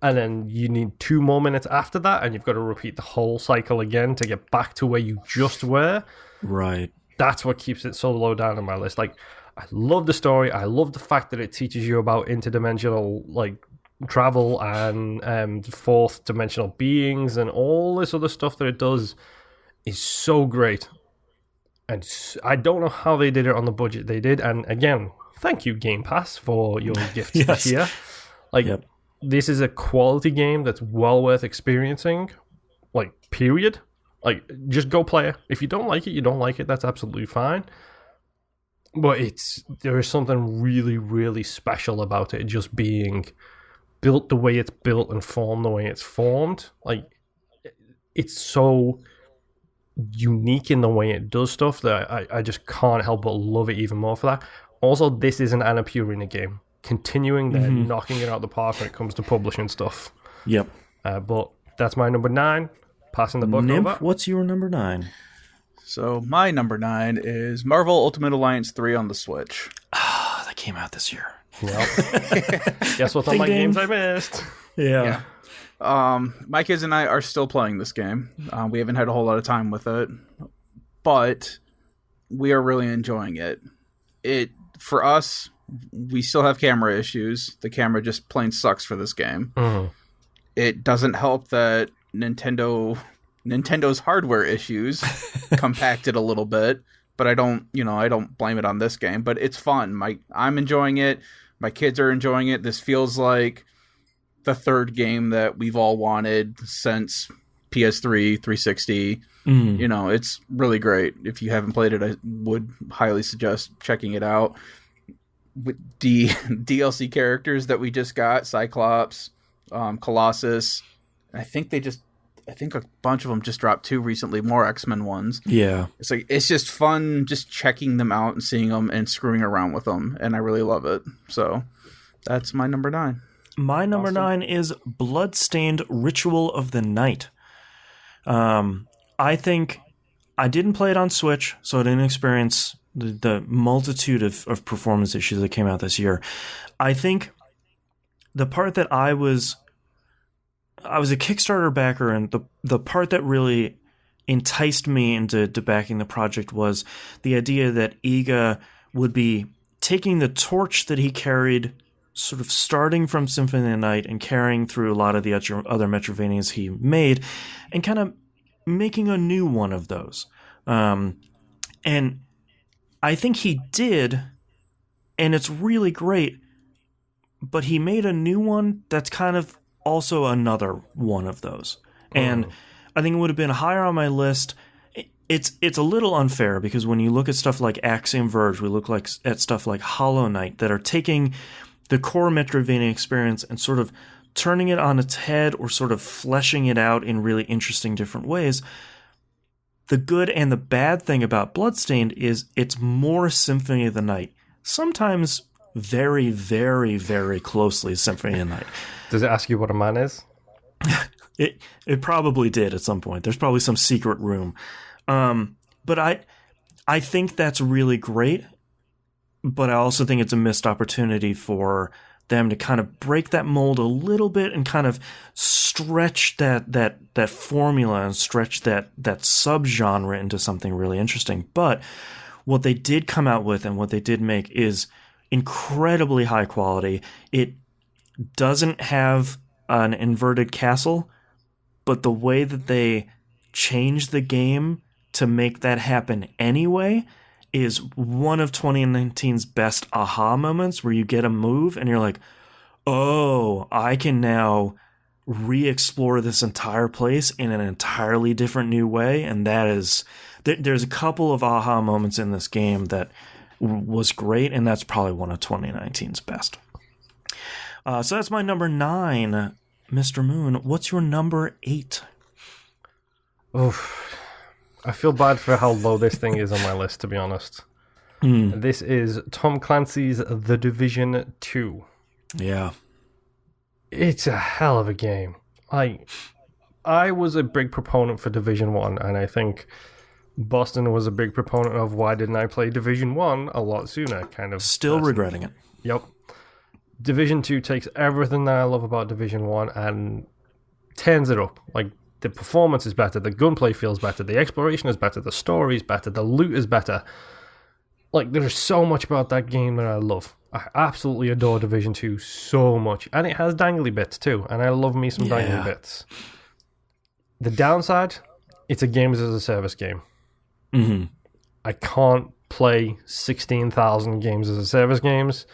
And then you need 2 more minutes after that, and you've got to repeat the whole cycle again to get back to where you just were. Right. That's what keeps it so low down on my list. Like, I love the story. I love the fact that it teaches you about interdimensional, like, travel and fourth dimensional beings and all this other stuff that it does is so great. And I don't know how they did it on the budget they did. And again, thank you, Game Pass, for your gifts this year. Like, this is a quality game that's well worth experiencing. Like, period. Like, just go play it. If you don't like it, you don't like it. That's absolutely fine. But there is something really, really special about it just being built the way it's built and formed the way it's formed. Like, it's so unique in the way it does stuff that I just can't help but love it even more for that. Also, this is an Annapurna game. Continuing, they're knocking it out the park when it comes to publishing stuff. Yep. But that's my number 9. Passing the buck Nimp, over. what's your number 9? So my number 9 is Marvel Ultimate Alliance 3 on the Switch. Ah, that came out this year. Well, guess what's on my games I missed? Yeah. My kids and I are still playing this game. We haven't had a whole lot of time with it, but we are really enjoying it. For us, we still have camera issues. The camera just plain sucks for this game. It doesn't help that Nintendo's hardware issues compacted a little bit, but I don't blame it on this game. But it's fun. I'm enjoying it. My kids are enjoying it. This feels like the third game that we've all wanted since PS3, 360. It's really great. If you haven't played it, I would highly suggest checking it out. With the DLC characters that we just got, Cyclops, Colossus, I think a bunch of them just dropped too recently, more X-Men ones. Yeah. It's just fun just checking them out and seeing them and screwing around with them, and I really love it. So that's my number 9. My number 9 is Bloodstained Ritual of the Night. I think I didn't play it on Switch, so I didn't experience the multitude of performance issues that came out this year. I think the part that I was a Kickstarter backer, and the part that really enticed me into backing the project was the idea that Iga would be taking the torch that he carried, sort of starting from Symphony of the Night and carrying through a lot of the other Metroidvanias he made, and kind of making a new one of those. And I think he did, and it's really great, but he made a new one that's kind of also another one of those. And I think it would have been higher on my list. It's a little unfair, because when you look at stuff like Axiom Verge, we look at stuff like Hollow Knight that are taking the core Metroidvania experience and sort of turning it on its head, or sort of fleshing it out in really interesting different ways. The good and the bad thing about Bloodstained is it's more Symphony of the Night. Sometimes very, very, very closely Symphony of the Night. Does it ask you what a man is? It probably did at some point. There's probably some secret room. But I think that's really great. But I also think it's a missed opportunity for them to kind of break that mold a little bit and kind of stretch that formula and stretch that subgenre into something really interesting. But what they did come out with and what they did make is incredibly high quality. It doesn't have an inverted castle, but the way that they changed the game to make that happen anyway is one of 2019's best aha moments, where you get a move and you're like, oh, I can now re-explore this entire place in an entirely different new way. And that is, there's a couple of aha moments in this game that was great, and that's probably one of 2019's best. So that's my number 9, Mr. Moon. What's your number 8? Oof. I feel bad for how low this thing is on my list, to be honest. This is Tom Clancy's The Division 2. Yeah. It's a hell of a game. I was a big proponent for Division 1, and I think Boston was a big proponent of why didn't I play Division 1 a lot sooner, kind of. Still regretting it. Yep. Division 2 takes everything that I love about Division 1 and turns it up. The performance is better, the gunplay feels better, the exploration is better, the story is better, the loot is better. There's so much about that game that I love. I absolutely adore Division 2 so much. And it has dangly bits too, and I love me some dangly bits. The downside, it's a games as a service game. Mm-hmm. I can't play 16,000 games as a service games,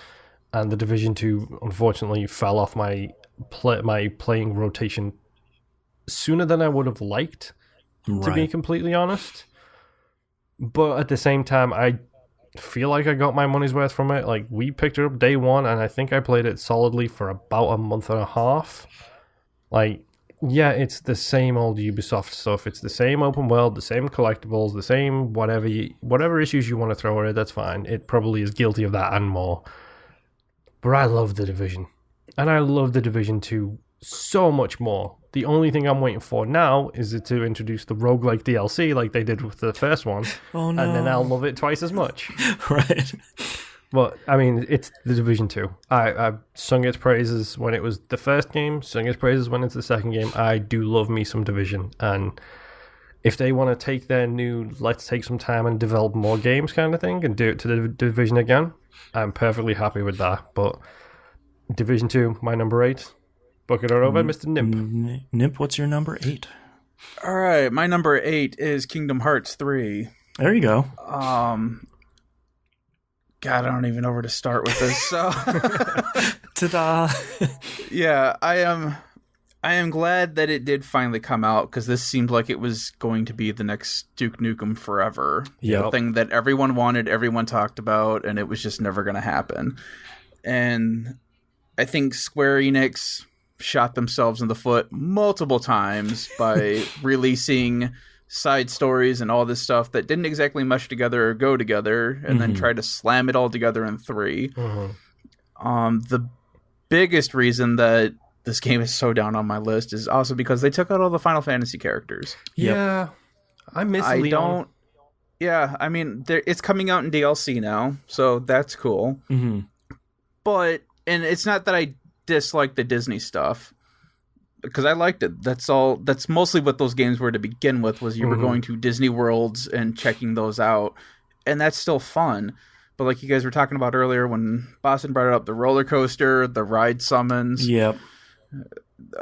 and the Division 2 unfortunately fell off my playing rotation sooner than I would have liked, to be completely honest. But at the same time, I feel like I got my money's worth from it. We picked it up day one, and I think I played it solidly for about a month and a half. Yeah, it's the same old Ubisoft stuff. It's the same open world, the same collectibles, the same whatever issues you want to throw at it, that's fine. It probably is guilty of that and more. But I love The Division. And I love The Division 2 so much more. The only thing I'm waiting for now is to introduce the roguelike DLC like they did with the first one. Oh, no. And then I'll love it twice as much. Right. But, I mean, it's The Division 2. I've sung its praises when it was the first game, sung its praises when it's the second game. I do love me some Division. And if they want to take their new, let's take some time and develop more games kind of thing and do it to the Division again, I'm perfectly happy with that. But Division 2, my number 8. Book it over, Mr. Nimp. Nimp, what's your number 8? All right, my number 8 is Kingdom Hearts 3. There you go. God, I don't even know where to start with this. So, ta-da! Yeah, I am glad that it did finally come out, because this seemed like it was going to be the next Duke Nukem Forever. Yep. The thing that everyone wanted, everyone talked about, and it was just never going to happen. And I think Square Enix shot themselves in the foot multiple times by releasing side stories and all this stuff that didn't exactly mesh together or go together, and then try to slam it all together in 3. The biggest reason that this game is so down on my list is also because they took out all the Final Fantasy characters. Yeah. I miss Leon. Yeah, I mean, it's coming out in DLC now, so that's cool. But, and it's not that I dislike the Disney stuff, because I liked it. That's mostly what those games were to begin with, was you were going to Disney worlds and checking those out, and that's still fun. But like you guys were talking about earlier when Boston brought it up, the roller coaster, the ride summons. Yep.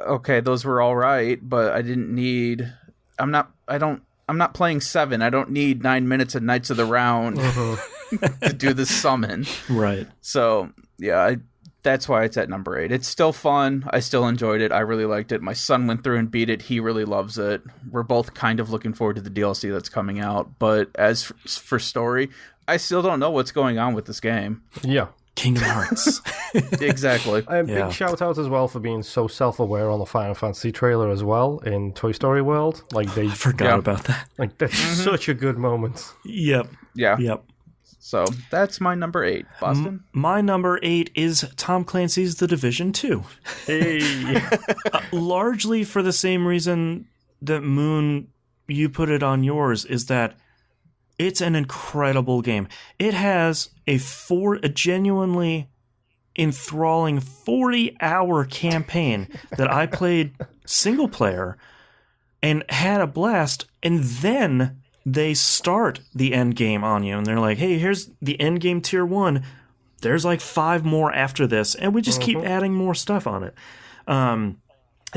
Okay, those were all right, but I didn't need... I'm not playing 7. I don't need 9 minutes of Knights of the Round to do the summon. Right. So, yeah, that's why it's at number 8. It's still fun. I still enjoyed it. I really liked it. My son went through and beat it. He really loves it. We're both kind of looking forward to the DLC that's coming out. But as for story, I still don't know what's going on with this game. Yeah. Kingdom Hearts. Exactly. Big shout out as well for being so self-aware on the Final Fantasy trailer as well in Toy Story World. Like I forgot about that. Like that's such a good moment. Yep. Yeah. Yep. So that's my number 8. Boston? My number 8 is Tom Clancy's The Division 2. Hey. Largely for the same reason that Moon, you put it on yours, is that it's an incredible game. It has a genuinely enthralling 40-hour campaign that I played single player and had a blast, and then they start the end game on you, and they're like, hey, here's the end game tier 1. There's like 5 more after this, and we just keep adding more stuff on it. I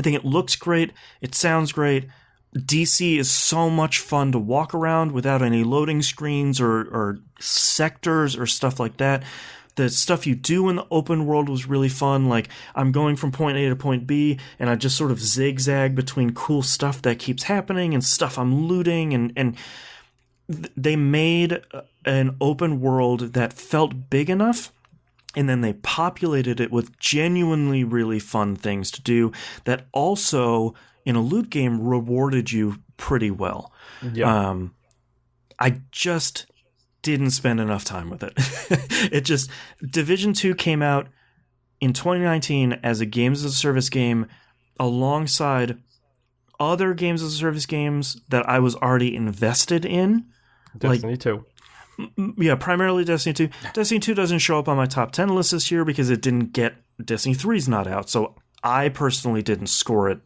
think it looks great. It sounds great. DC is so much fun to walk around without any loading screens or sectors or stuff like that. The stuff you do in the open world was really fun. Like, I'm going from point A to point B, and I just sort of zigzag between cool stuff that keeps happening and stuff I'm looting. And they made an open world that felt big enough, and then they populated it with genuinely really fun things to do that also, in a loot game, rewarded you pretty well. Yeah. I just didn't spend enough time with it. Division 2 came out in 2019 as a games as a service game alongside other games as a service games that I was already invested in. Destiny 2. Yeah, primarily Destiny 2. Destiny 2 doesn't show up on my top 10 list this year because it didn't get... Destiny 3's not out, so I personally didn't score it,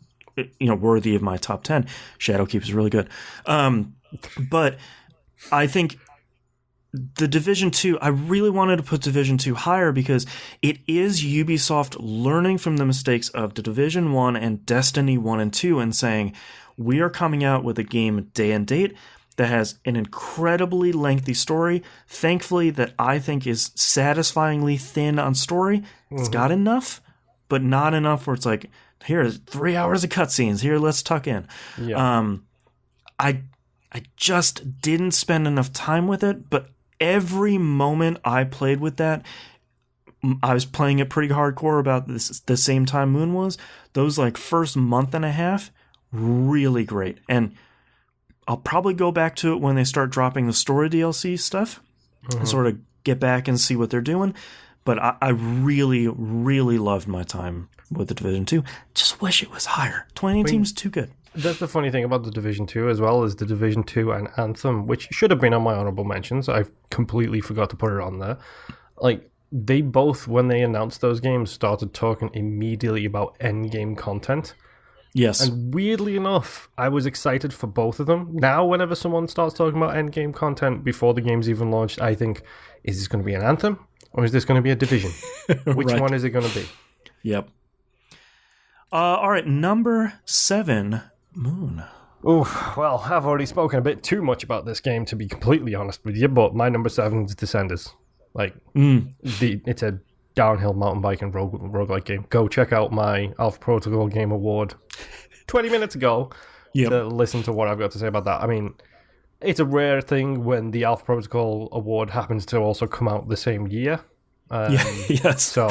worthy of my top 10. Shadowkeep is really good. But I think the Division 2, I really wanted to put Division 2 higher because it is Ubisoft learning from the mistakes of the Division 1 and Destiny 1 and 2 and saying, we are coming out with a game day and date that has an incredibly lengthy story, thankfully, that I think is satisfyingly thin on story. It's got enough, but not enough where it's like, here's 3 hours of cutscenes. Here, let's tuck in. Yeah. I just didn't spend enough time with it, but every moment I played with that I was playing it pretty hardcore about the same time Moon was. Those like first month and a half, really great. And I'll probably go back to it when they start dropping the story DLC stuff and sort of get back and see what they're doing. But I really, really loved my time with The Division 2. Just wish it was higher. 2018 was too good. That's the funny thing about The Division 2 as well, as The Division 2 and Anthem, which should have been on my honorable mentions. I completely forgot to put it on there. Like, they both, when they announced those games, started talking immediately about endgame content. Yes. And weirdly enough, I was excited for both of them. Now, whenever someone starts talking about endgame content before the game's even launched, I think, is this going to be an Anthem? Or is this going to be a Division? Which one is it going to be? Yep. All right, number 7, Moon. Oh, well, I've already spoken a bit too much about this game, to be completely honest with you, but my number 7 is Descenders. Like, it's a downhill mountain biking roguelike game. Go check out my Alpha Protocol Game Award 20 minutes ago to listen to what I've got to say about that. I mean, it's a rare thing when the Alpha Protocol Award happens to also come out the same year. Yes. So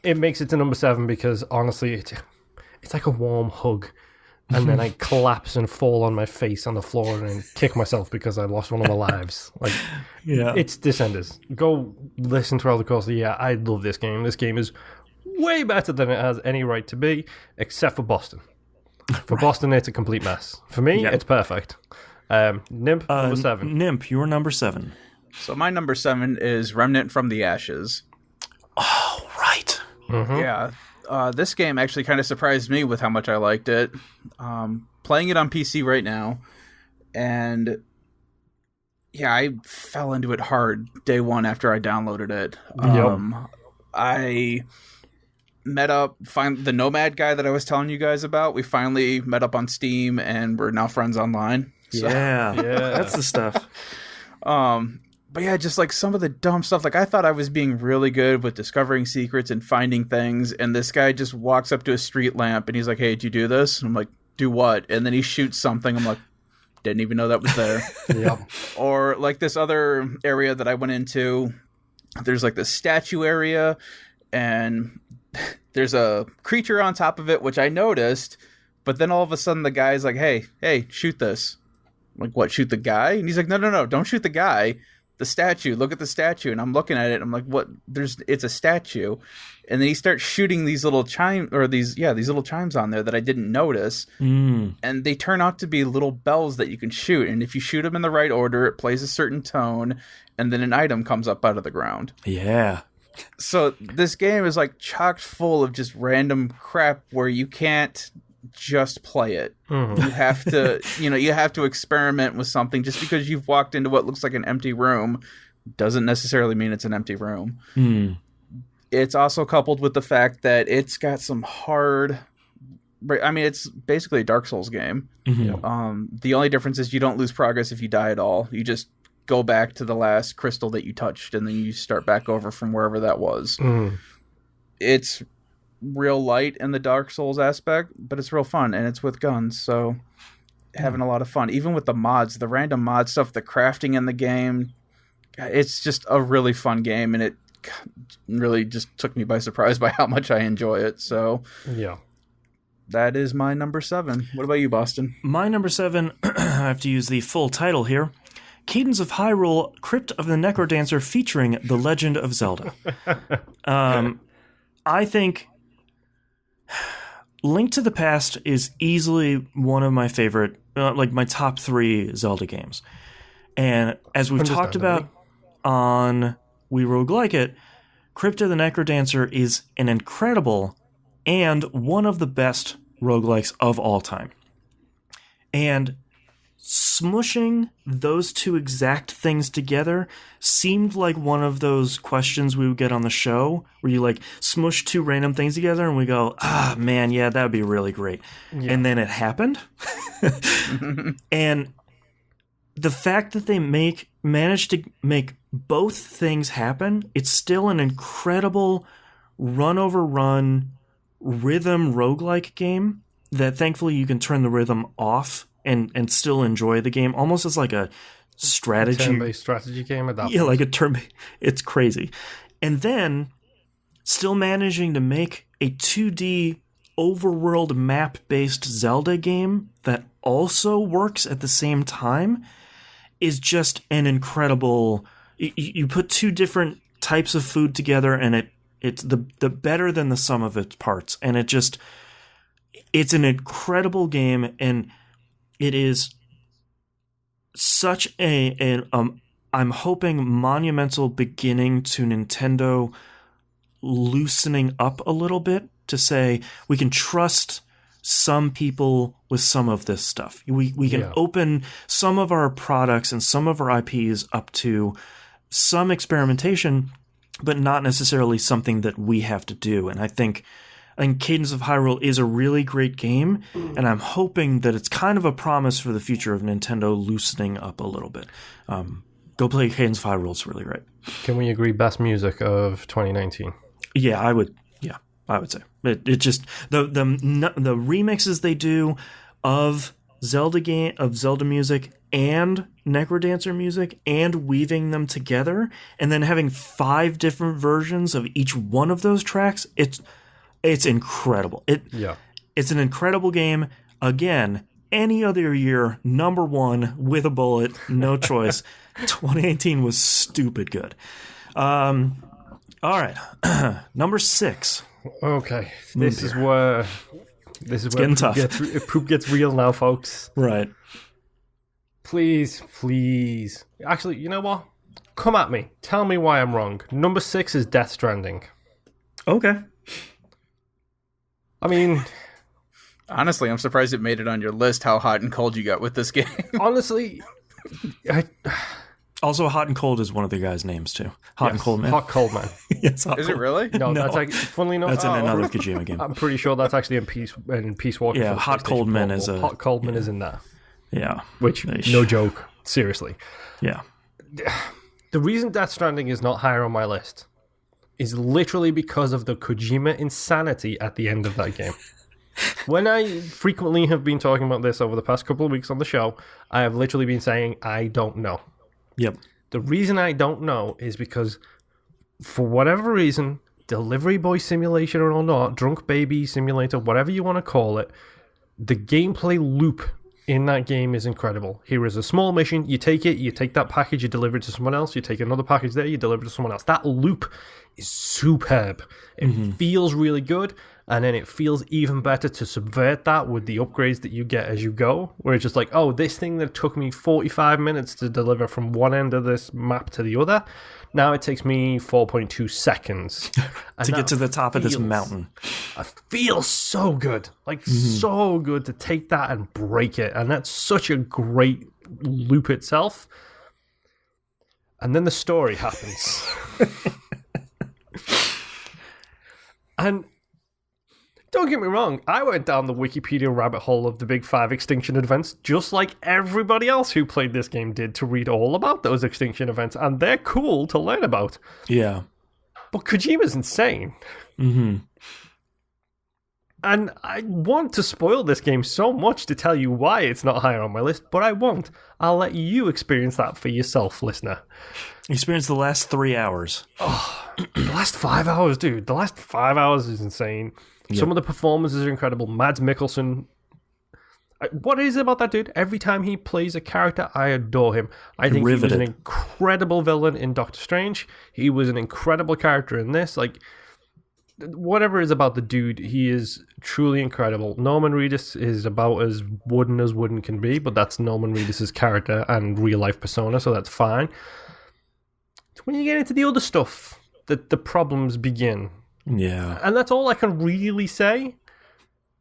it makes it to number 7 because, honestly, it's like a warm hug. And then I collapse and fall on my face on the floor and kick myself because I lost one of my lives. Like, it's Descenders. Go listen to all the course. Yeah, I love this game. This game is way better than it has any right to be, except for Boston. For Boston, it's a complete mess. For me, it's perfect. Nimp, number 7. Nimp, you're number 7. So my number 7 is Remnant from the Ashes. Oh, right. Mm-hmm. Yeah. This game actually kind of surprised me with how much I liked it. Playing it on PC right now, and yeah, I fell into it hard day one after I downloaded it. I met up, the Nomad guy that I was telling you guys about. We finally met up on Steam, and we're now friends online. So. Yeah, that's the stuff. But yeah, just like some of the dumb stuff. Like I thought I was being really good with discovering secrets and finding things, and this guy just walks up to a street lamp and he's like, "Hey, did you do this?" And I'm like, "Do what?" And then he shoots something. I'm like, didn't even know that was there. Or like this other area that I went into, there's like this statue area, and there's a creature on top of it, which I noticed. But then all of a sudden, the guy's like, "Hey, shoot this." I'm like, "What? Shoot the guy?" And he's like, "No, don't shoot the guy. The statue. Look at the statue." And I'm looking at it. I'm like, "What? It's a statue." And then he starts shooting these little these little chimes on there that I didn't notice. And they turn out to be little bells that you can shoot. And if you shoot them in the right order, it plays a certain tone, and then an item comes up out of the ground. Yeah. So this game is like chock full of just random crap where you can't just play it. You have to, you have to experiment with something. Just because you've walked into what looks like an empty room doesn't necessarily mean it's an empty room. It's also coupled with the fact that it's got some hard, I mean, it's basically a Dark Souls game. The only difference is you don't lose progress if you die at all. You just go back to the last crystal that you touched, and then you start back over from wherever that was. It's real light in the Dark Souls aspect, but it's real fun, and it's with guns, so having a lot of fun. Even with the mods, the random mod stuff, the crafting in the game, it's just a really fun game, and it really just took me by surprise by how much I enjoy it. So yeah, that is my number 7. What about you, Boston? My number 7, I have to use the full title here. Cadence of Hyrule, Crypt of the Necrodancer featuring The Legend of Zelda. I think Link to the Past is easily one of my favorite, my top 3 Zelda games. And as we've talked about on We Roguelike It, Crypt of the Necrodancer is an incredible and one of the best roguelikes of all time. And smushing those two exact things together seemed like one of those questions we would get on the show where you smush two random things together and we go, man, yeah, that would be really great. Yeah. And then it happened. And the fact that they managed to make both things happen, it's still an incredible run-over-run rhythm roguelike game that thankfully you can turn the rhythm off and still enjoy the game, almost as like a strategy. Turn-based strategy game at that point. Yeah, like a turn. It's crazy. And then still managing to make a 2D overworld map-based Zelda game that also works at the same time is just an incredible... You put two different types of food together, and it's the better than the sum of its parts. And it's an incredible game, and it is such I'm hoping monumental beginning to Nintendo loosening up a little bit to say we can trust some people with some of this stuff. We can open some of our products and some of our IPs up to some experimentation, but not necessarily something that we have to do. And I think Cadence of Hyrule is a really great game, and I'm hoping that it's kind of a promise for the future of Nintendo loosening up a little bit. Go play Cadence of Hyrule. It's really great. Can we agree best music of 2019? Yeah, I would say. It just the remixes they do of Zelda music and Necrodancer music and weaving them together and then having 5 different versions of each one of those tracks, it's incredible. It's an incredible game. Again, any other year, number 1 with a bullet, no choice. 2018 was stupid good. All right, number 6. Okay, this is where getting tough. Poop gets real now, folks. Right. Please. Actually, you know what? Come at me. Tell me why I'm wrong. Number 6 is Death Stranding. Okay. I mean, honestly, I'm surprised it made it on your list. How hot and cold you got with this game? Honestly, Also, Hot and Cold is one of the guys' names, too. Hot and Cold Man. Hot Cold Man. Yes, Is it really? No, that's actually, funnily enough, that's in another Kojima game. I'm pretty sure that's actually in Peace Walker. Yeah, Hot Cold Man is Hot Cold Man is in there. Yeah. Which, no joke. Seriously. Yeah. The reason Death Stranding is not higher on my list is literally because of the Kojima insanity at the end of that game. When I frequently have been talking about this over the past couple of weeks on the show, I have literally been saying, I don't know. Yep. The reason I don't know is because, for whatever reason, Delivery Boy Simulation or not, Drunk Baby Simulator, whatever you want to call it, the gameplay loop in that game is incredible. Here is a small mission, you take that package, you deliver it to someone else, you take another package there, you deliver it to someone else. That loop is superb. It feels really good, and then it feels even better to subvert that with the upgrades that you get as you go, where it's just like, oh, this thing that took me 45 minutes to deliver from one end of this map to the other, now it takes me 4.2 seconds to get to the top of this mountain. It feels so good. So good to take that and break it. And that's such a great loop itself. And then the story happens. And don't get me wrong, I went down the Wikipedia rabbit hole of the Big 5 extinction events, just like everybody else who played this game did, to read all about those extinction events, and they're cool to learn about. Yeah. But Kojima's insane. Mm-hmm. And I want to spoil this game so much to tell you why it's not higher on my list, but I won't. I'll let you experience that for yourself, listener. Experience the last 3 hours. Oh, the last 5 hours, dude. The last 5 hours is insane. Yep. Some of the performances are incredible. Mads Mikkelsen. What is it about that dude? Every time he plays a character, I adore him. I think he was an incredible villain in Doctor Strange. He was an incredible character in this. Whatever is about the dude, he is truly incredible. Norman Reedus is about as wooden can be, but that's Norman Reedus' character and real-life persona, so that's fine. It's when you get into the other stuff that the problems begin. Yeah. And that's all I can really say.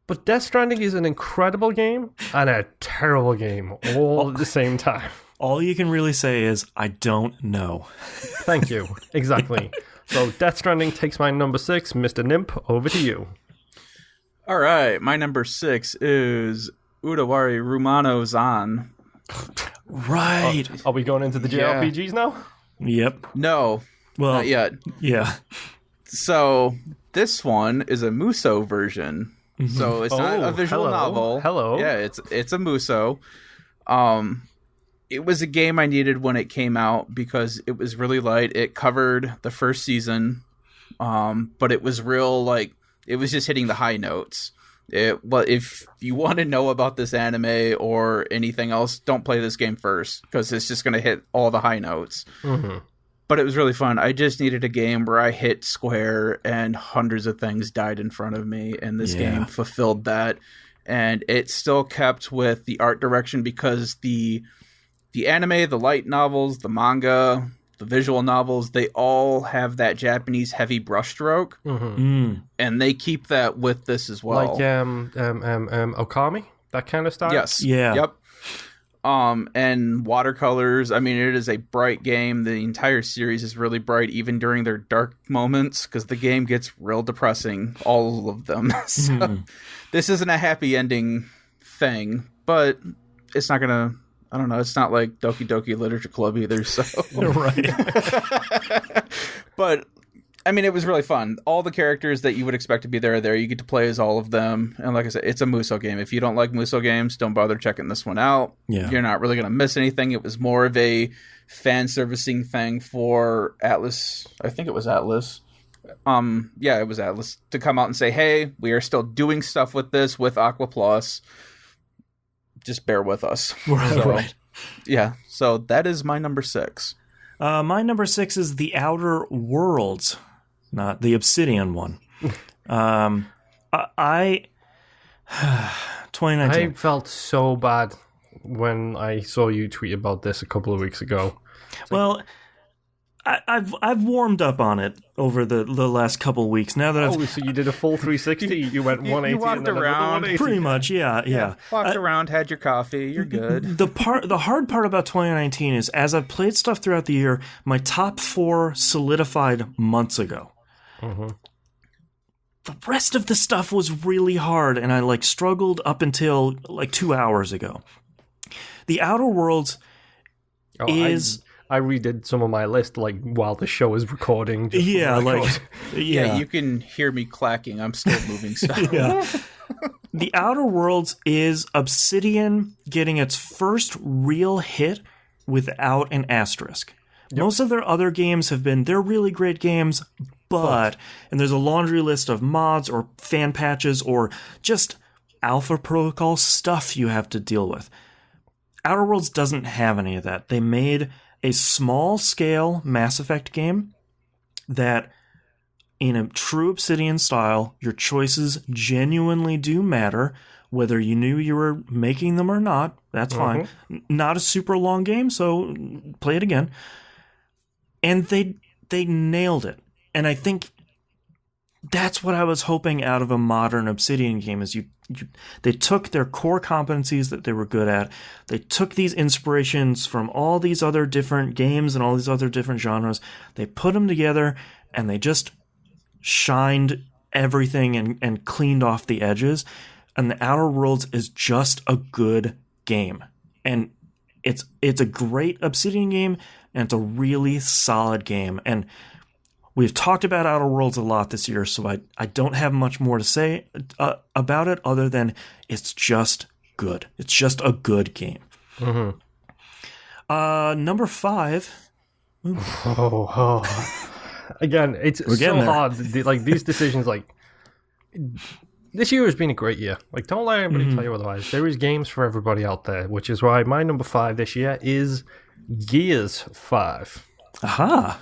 But Death Stranding is an incredible game and a terrible game all at the same time. All you can really say is, I don't know. Thank you. Exactly. So Death Stranding takes my number 6. Mr. Nimp, over to you. All right. My number 6 is Udawari Rumano-zan. Right. Are we going into the JRPGs now? Yep. No. Well, not yet. Yeah. So this one is a Muso version. So it's not a visual novel. Hello. Yeah, it's a Muso. it was a game I needed when it came out because it was really light. It covered the first season, but it was real, like, it was just hitting the high notes. If you want to know about this anime or anything else, don't play this game first because it's just going to hit all the high notes. Mm-hmm. But it was really fun. I just needed a game where I hit square and hundreds of things died in front of me, and this game fulfilled that. And it still kept with the art direction because the anime, the light novels, the manga, the visual novels, they all have that Japanese heavy brushstroke, and they keep that with this as well. Like Okami, that kind of style. Yes. Yeah. Yep. And watercolors. I mean, it is a bright game. The entire series is really bright, even during their dark moments, because the game gets real depressing. All of them. So this isn't a happy ending thing, but it's not gonna. I don't know. It's not like Doki Doki Literature Club either. So right. But I mean, it was really fun. All the characters that you would expect to be there are there. You get to play as all of them. And like I said, it's a Musou game. If you don't like Musou games, don't bother checking this one out. Yeah. You're not really going to miss anything. It was more of a fan-servicing thing for Atlas. I think it was Atlas. Yeah, it was Atlas. To come out and say, hey, we are still doing stuff with this, with Aqua Plus. Just bear with us. Right. Yeah, so that is my number 6. My number 6 is The Outer Worlds, not the Obsidian one. 2019. I felt so bad when I saw you tweet about this a couple of weeks ago. Well, I've warmed up on it over the last couple of weeks. Now that so you did a full 360. You went 180. You walked and then around. 180. pretty much, yeah. Walked around, had your coffee. You're good. The hard part about 2019 is, as I've played stuff throughout the year, my top 4 solidified months ago. Mm-hmm. The rest of the stuff was really hard, and I struggled up until 2 hours ago. The Outer Worlds is. I redid some of my list while the show is recording. Yeah, you can hear me clacking. I'm still moving stuff. Yeah. The Outer Worlds is Obsidian getting its first real hit without an asterisk. Yep. Most of their other games they're really great games, but, and there's a laundry list of mods or fan patches or just Alpha Protocol stuff you have to deal with. Outer Worlds doesn't have any of that. They made a small-scale Mass Effect game that, in a true Obsidian style, your choices genuinely do matter. Whether you knew you were making them or not, that's fine. Not a super long game, so play it again. And they nailed it. And I think that's what I was hoping out of a modern Obsidian game, is they took their core competencies that they were good at. They took these inspirations from all these other different games and all these other different genres. They put them together and they just shined everything and cleaned off the edges. And the Outer Worlds is just a good game. And it's a great Obsidian game, and it's a really solid game. And we've talked about Outer Worlds a lot this year, so I don't have much more to say about it other than it's just good. It's just a good game. Mm-hmm. Number 5. Again, it's so hard. These decisions, this year has been a great year. Don't let anybody tell you otherwise. There is games for everybody out there, which is why my number 5 this year is Gears 5. Aha.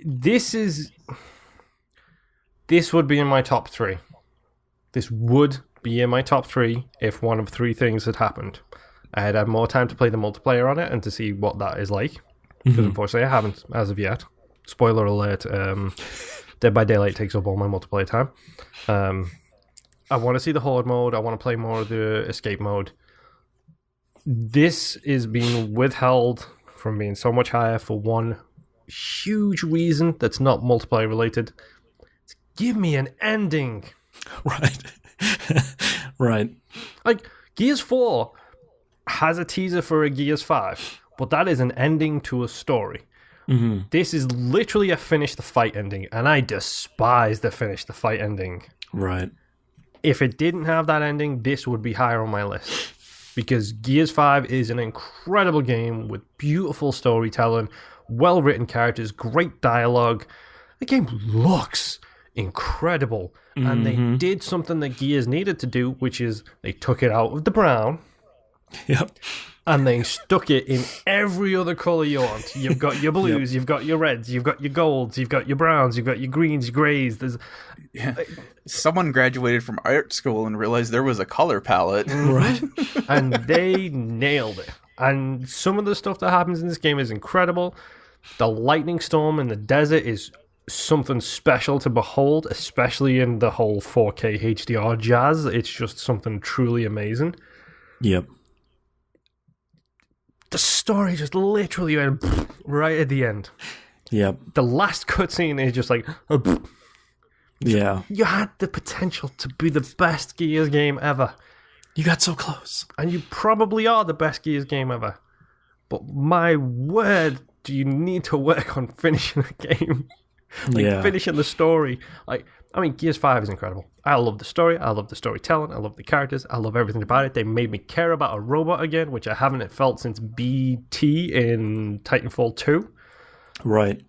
This would be in my top 3. This would be in my top 3 if one of 3 things had happened. I had more time to play the multiplayer on it and to see what that is like. Because unfortunately I haven't as of yet. Spoiler alert, Dead by Daylight takes up all my multiplayer time. I want to see the Horde mode. I want to play more of the escape mode. This is being withheld from being so much higher for one huge reason that's not multiplayer related. Give me an ending. Right. Right. Gears 4 has a teaser for a Gears 5, but that is an ending to a story. Mm-hmm. This is literally a finish the fight ending, and I despise the finish the fight ending. Right. If it didn't have that ending, this would be higher on my list. because Gears 5 is an incredible game with beautiful storytelling, well-written characters, great dialogue. The game looks incredible, and they did something that Gears needed to do, which is they took it out of the brown. Yep. And they stuck it in every other colour you want. You've got your blues, you've got your reds, you've got your golds, you've got your browns, you've got your greens, your greys. Someone graduated from art school and realized there was a color palette. Right. And they nailed it. And some of the stuff that happens in this game is incredible. The lightning storm in the desert is something special to behold, especially in the whole 4K HDR jazz. It's just something truly amazing. Yep. The story just literally went right at the end. Yep. The last cutscene is just like... Yeah. You had the potential to be the best Gears game ever. You got so close. And you probably are the best Gears game ever. But my word, do you need to work on finishing the game? Finishing the story. Gears 5 is incredible. I love the story. I love the storytelling. I love the characters. I love everything about it. They made me care about a robot again, which I haven't felt since BT in Titanfall 2. Right.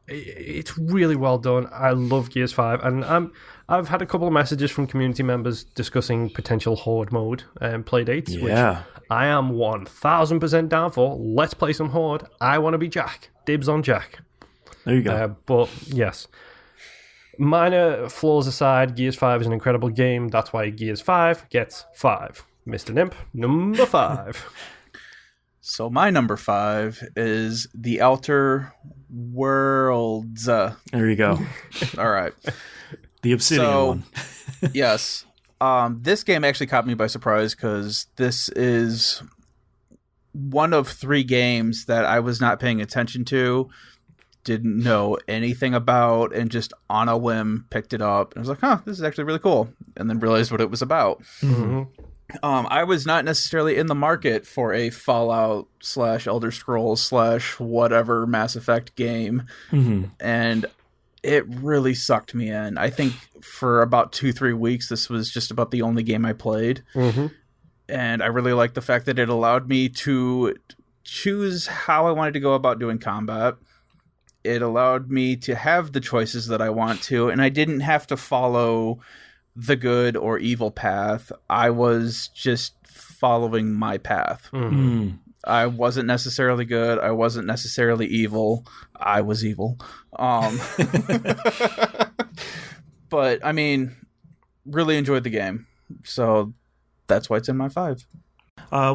It's really well done. I love Gears 5, and I've had a couple of messages from community members discussing potential Horde mode play dates, which I am 1000% down for. Let's play some Horde. I want to be Jack. Dibs on Jack. There you go. But yes, minor flaws aside, Gears 5 is an incredible game. That's why Gears 5 gets 5. Mr. Nimp, number 5. So my number 5 is The Outer Worlds. There you go. All right. The Obsidian one. Yes. This game actually caught me by surprise because this is one of 3 games that I was not paying attention to, didn't know anything about, and just on a whim picked it up. And I was like, this is actually really cool. And then realized what it was about. Mm-hmm. I was not necessarily in the market for a Fallout / Elder Scrolls / whatever Mass Effect game. Mm-hmm. And it really sucked me in. I think for about 2-3 weeks, this was just about the only game I played. Mm-hmm. And I really liked the fact that it allowed me to choose how I wanted to go about doing combat. It allowed me to have the choices that I want to, and I didn't have to follow the good or evil path. I was just following my path. Mm. I wasn't necessarily good. I wasn't necessarily evil. I was evil. But, I mean, really enjoyed the game. So that's why it's in my 5.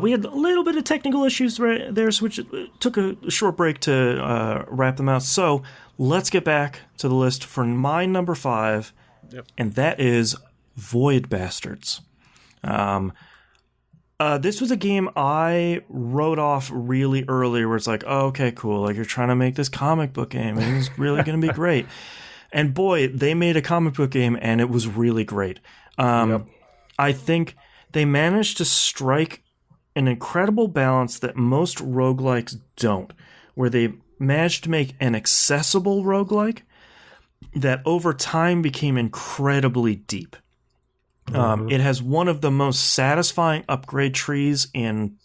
We had a little bit of technical issues right there, so which took a short break to wrap them out. So let's get back to the list for my number 5, and that is Void Bastards. This was a game I wrote off really early, where it's like, oh, okay, cool, like you're trying to make this comic book game, and it's really going to be great. And boy, they made a comic book game, and it was really great. I think they managed to strike an incredible balance that most roguelikes don't, where they managed to make an accessible roguelike that over time became incredibly deep. It has one of the most satisfying upgrade trees in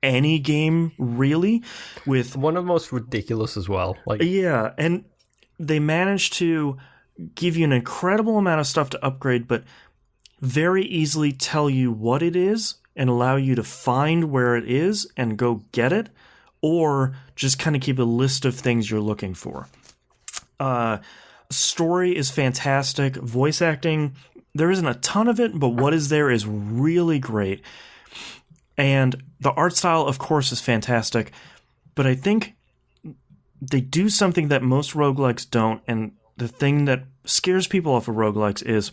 any game, really, with one of the most ridiculous as well. Yeah, and they managed to give you an incredible amount of stuff to upgrade, but very easily tell you what it is and allow you to find where it is and go get it, or just kind of keep a list of things you're looking for. Story is fantastic. Voice acting, there isn't a ton of it, but what is there is really great. And the art style, of course, is fantastic. But I think they do something that most roguelikes don't, and the thing that scares people off of roguelikes is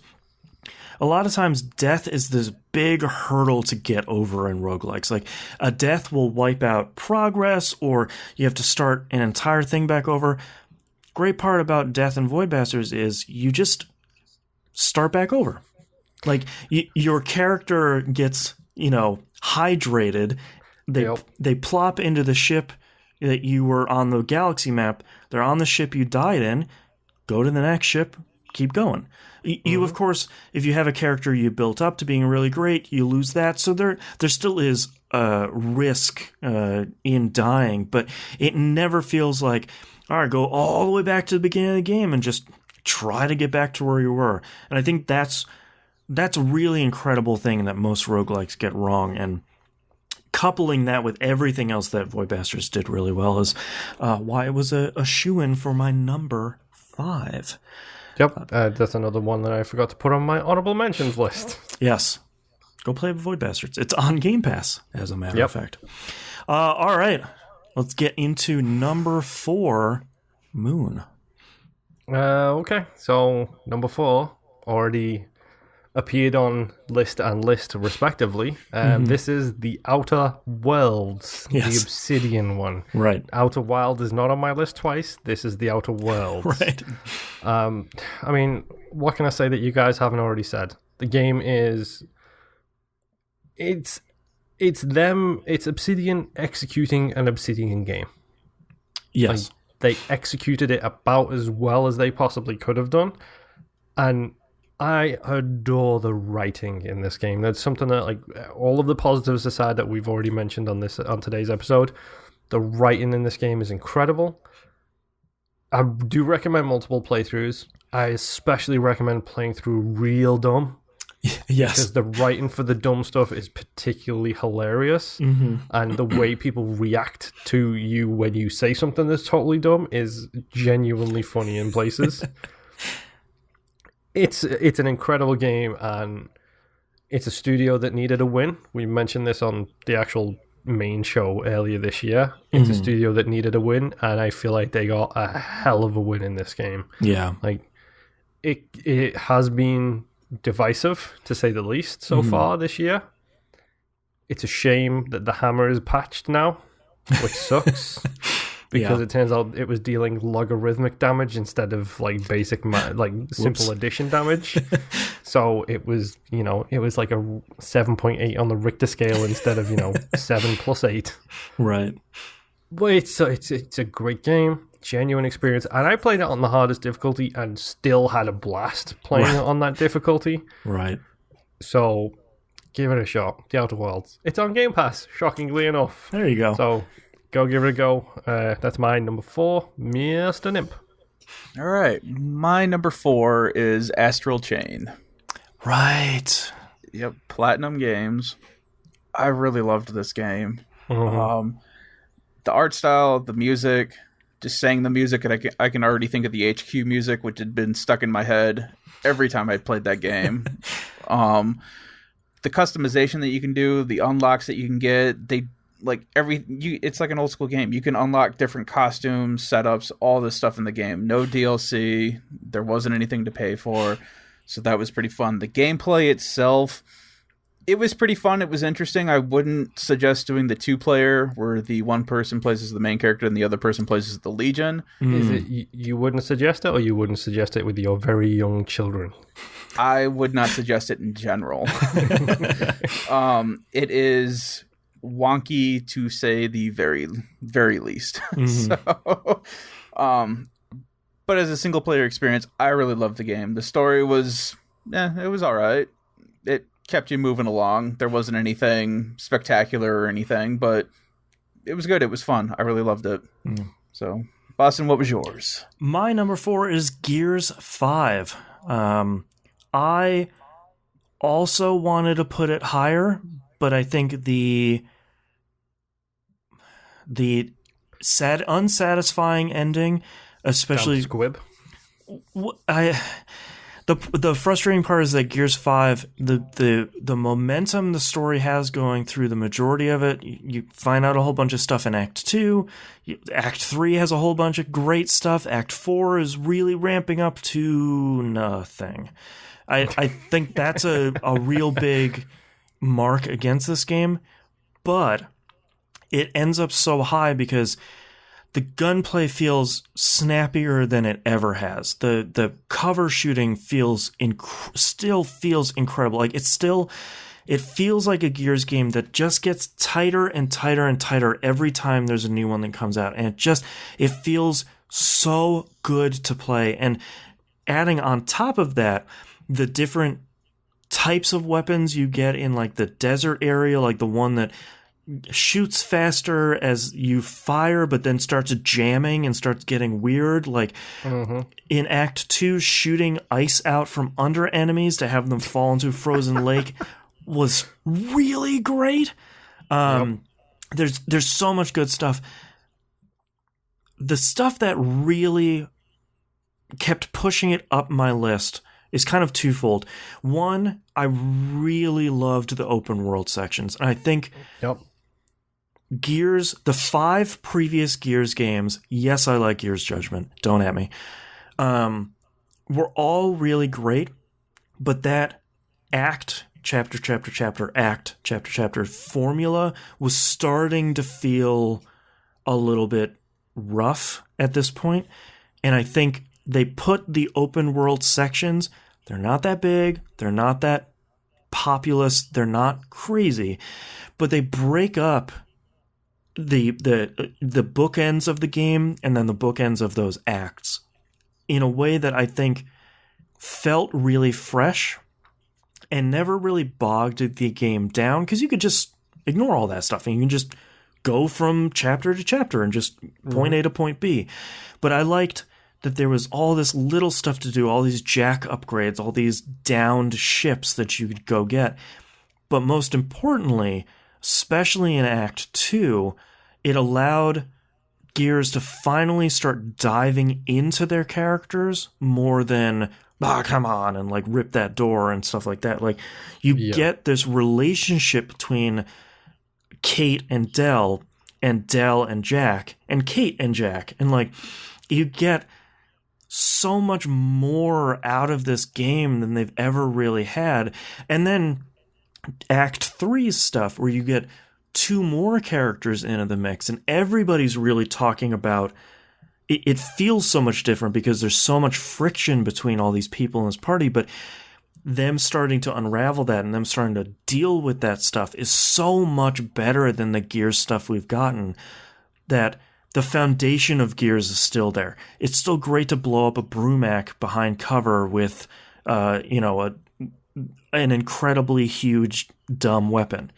a lot of times death is this big hurdle to get over in roguelikes. Like, a death will wipe out progress, or you have to start an entire thing back over. Great part about Death and Void Bastards is you just start back over. Like, your character gets, hydrated. They plop into the ship that you were on the galaxy map. They're on the ship you died in. Go to the next ship. keep going. You, of course, if you have a character you built up to being really great, you lose that. So there still is a risk in dying, but it never feels like, all right, go all the way back to the beginning of the game and just try to get back to where you were. And I think that's a really incredible thing that most roguelikes get wrong. And coupling that with everything else that Void Bastards did really well is why it was a shoo-in for my number 5. Yep, that's another one that I forgot to put on my honorable mentions list. Yes. Go play Void Bastards. It's on Game Pass, as a matter of fact. All right. Let's get into number 4, Moon. Okay, so number 4 already appeared on list and list respectively. This is The Outer Worlds, the Obsidian one. Right. Outer Wild is not on my list twice. This is The Outer Worlds. Right. I mean, what can I say that you guys haven't already said? The game is... It's Obsidian executing an Obsidian game. Yes. Like, they executed it about as well as they possibly could have done. And I adore the writing in this game. That's something that, like, all of the positives aside that we've already mentioned on today's episode, the writing in this game is incredible. I do recommend multiple playthroughs. I especially recommend playing through real dumb. Yes. Because the writing for the dumb stuff is particularly hilarious. And the way people react to you when you say something that's totally dumb is genuinely funny in places. It's an incredible game, and it's a studio that needed a win. We mentioned this on the actual main show earlier this year. It's a studio that needed a win, and I feel like they got a hell of a win in this game. Yeah. Like, it has been divisive, to say the least, so far this year. It's a shame that the hammer is patched now, which sucks. Because it turns out it was dealing logarithmic damage instead of like basic simple addition damage. So it was, it was like a 7.8 on the Richter scale instead of 7 plus 8. Right. But it's a great game, genuine experience, and I played it on the hardest difficulty and still had a blast playing it on that difficulty. Right. So give it a shot. The Outer Worlds. It's on Game Pass, shockingly enough. There you go. So go give it a go. That's my number 4, Mr. Nimp. All right. My number 4 is Astral Chain. Right. Yep. Platinum Games. I really loved this game. The art style, the music, just saying the music, and I can already think of the HQ music, which had been stuck in my head every time I played that game. The customization that you can do, the unlocks that you can get, it's like an old school game. You can unlock different costumes, setups, all this stuff in the game. No DLC. There wasn't anything to pay for. So that was pretty fun. The gameplay itself, it was pretty fun. It was interesting. I wouldn't suggest doing the 2-player where the one person plays as the main character and the other person plays as the Legion. Is it you wouldn't suggest it, or you wouldn't suggest it with your very young children? I would not suggest it in general. It is wonky to say the very, very least. But as a single player experience, I really loved the game. The story was, it was all right. It kept you moving along. There wasn't anything spectacular or anything, but it was good. It was fun. I really loved it. So, Boston, what was yours? My number 4 is Gears 5. I also wanted to put it higher, but I think the unsatisfying ending, especially Squib. The frustrating part is that Gears 5, the momentum the story has going through the majority of it, you find out a whole bunch of stuff in Act 2. Act 3 has a whole bunch of great stuff. Act 4 is really ramping up to nothing. I think that's a real big mark against this game, but it ends up so high because the gunplay feels snappier than it ever has. The cover shooting still feels incredible. Like it feels like a Gears game that just gets tighter and tighter and tighter every time there's a new one that comes out, and it feels so good to play. And adding on top of that the different types of weapons you get in like the desert area, like the one that shoots faster as you fire but then starts jamming and starts getting weird, like in Act 2 shooting ice out from under enemies to have them fall into a frozen lake was really great. There's so much good stuff. The stuff that really kept pushing it up my list is kind of twofold. One, I really loved the open world sections. And I think Gears, the 5 previous Gears games, yes, I like Gears Judgment, don't at me, were all really great, but that act, chapter, chapter formula was starting to feel a little bit rough at this point. And I think they put the open world sections, they're not that big, they're not that populous, they're not crazy, but they break up the bookends of the game and then the bookends of those acts in a way that I think felt really fresh and never really bogged the game down, because you could just ignore all that stuff and you can just go from chapter to chapter and just point A to point B. But I liked that there was all this little stuff to do, all these jack upgrades, all these downed ships that you could go get. But most importantly, especially in Act 2, it allowed Gears to finally start diving into their characters more than, come on, and like rip that door and stuff like that. Like, you get this relationship between Kate and Del and Jack, and Kate and Jack. And like, you get so much more out of this game than they've ever really had. And then Act 3's stuff, where you get 2 more characters into the mix, and everybody's really talking about it. It feels so much different because there's so much friction between all these people in this party, but them starting to unravel that and them starting to deal with that stuff is so much better than the Gears stuff we've gotten, that the foundation of Gears is still there. It's still great to blow up a Brumac behind cover with, an incredibly huge, dumb weapon.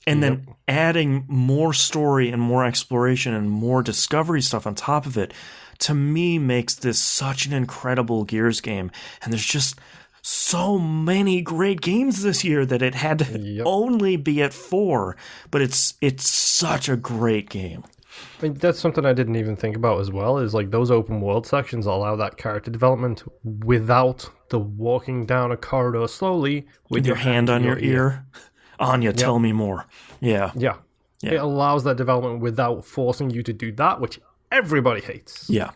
And then adding more story and more exploration and more discovery stuff on top of it, to me, makes this such an incredible Gears game. And there's just so many great games this year that it had to only be at 4. But it's such a great game. I mean, that's something I didn't even think about as well, is like those open world sections allow that character development without the walking down a corridor slowly with your hand on your ear. Anya, tell me more. Yeah. It allows that development without forcing you to do that, which everybody hates. Yeah.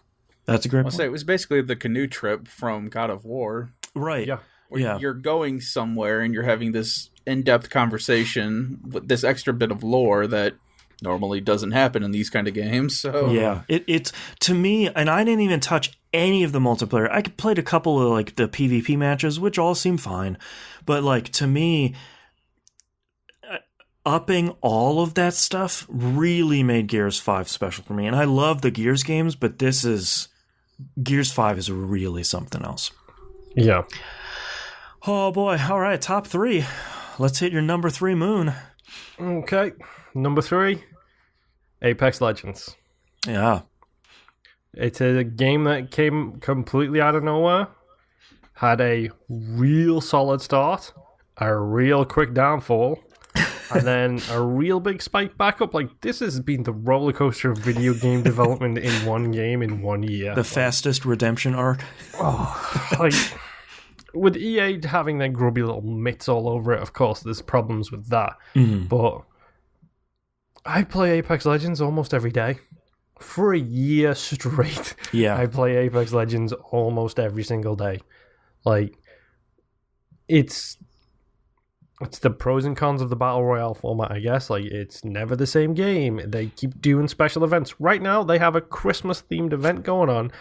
That's a great point. I'll say it was basically the canoe trip from God of War. Right. Yeah. Where you're going somewhere and you're having this in-depth conversation with this extra bit of lore that normally doesn't happen in these kind of games. So yeah, it's to me, and I didn't even touch any of the multiplayer. I played a couple of like the PvP matches, which all seem fine, but like to me, upping all of that stuff really made Gears 5 special for me. And I love the Gears games, but Gears 5 is really something else. Yeah. Oh boy! All right, top 3. Let's hit your number 3 moon. Okay, number 3, Apex Legends. Yeah. It's a game that came completely out of nowhere, had a real solid start, a real quick downfall, and then a real big spike back up. Like, this has been the roller coaster of video game development in one game in 1 year. The fastest redemption arc. Oh, like, with EA having their grubby little mitts all over it, of course, there's problems with that. Mm-hmm. But I play Apex Legends almost every day. For a year straight. Yeah. I play Apex Legends almost every single day. Like, it's the pros and cons of the Battle Royale format, I guess. Like, it's never the same game. They keep doing special events. Right now, they have a Christmas-themed event going on.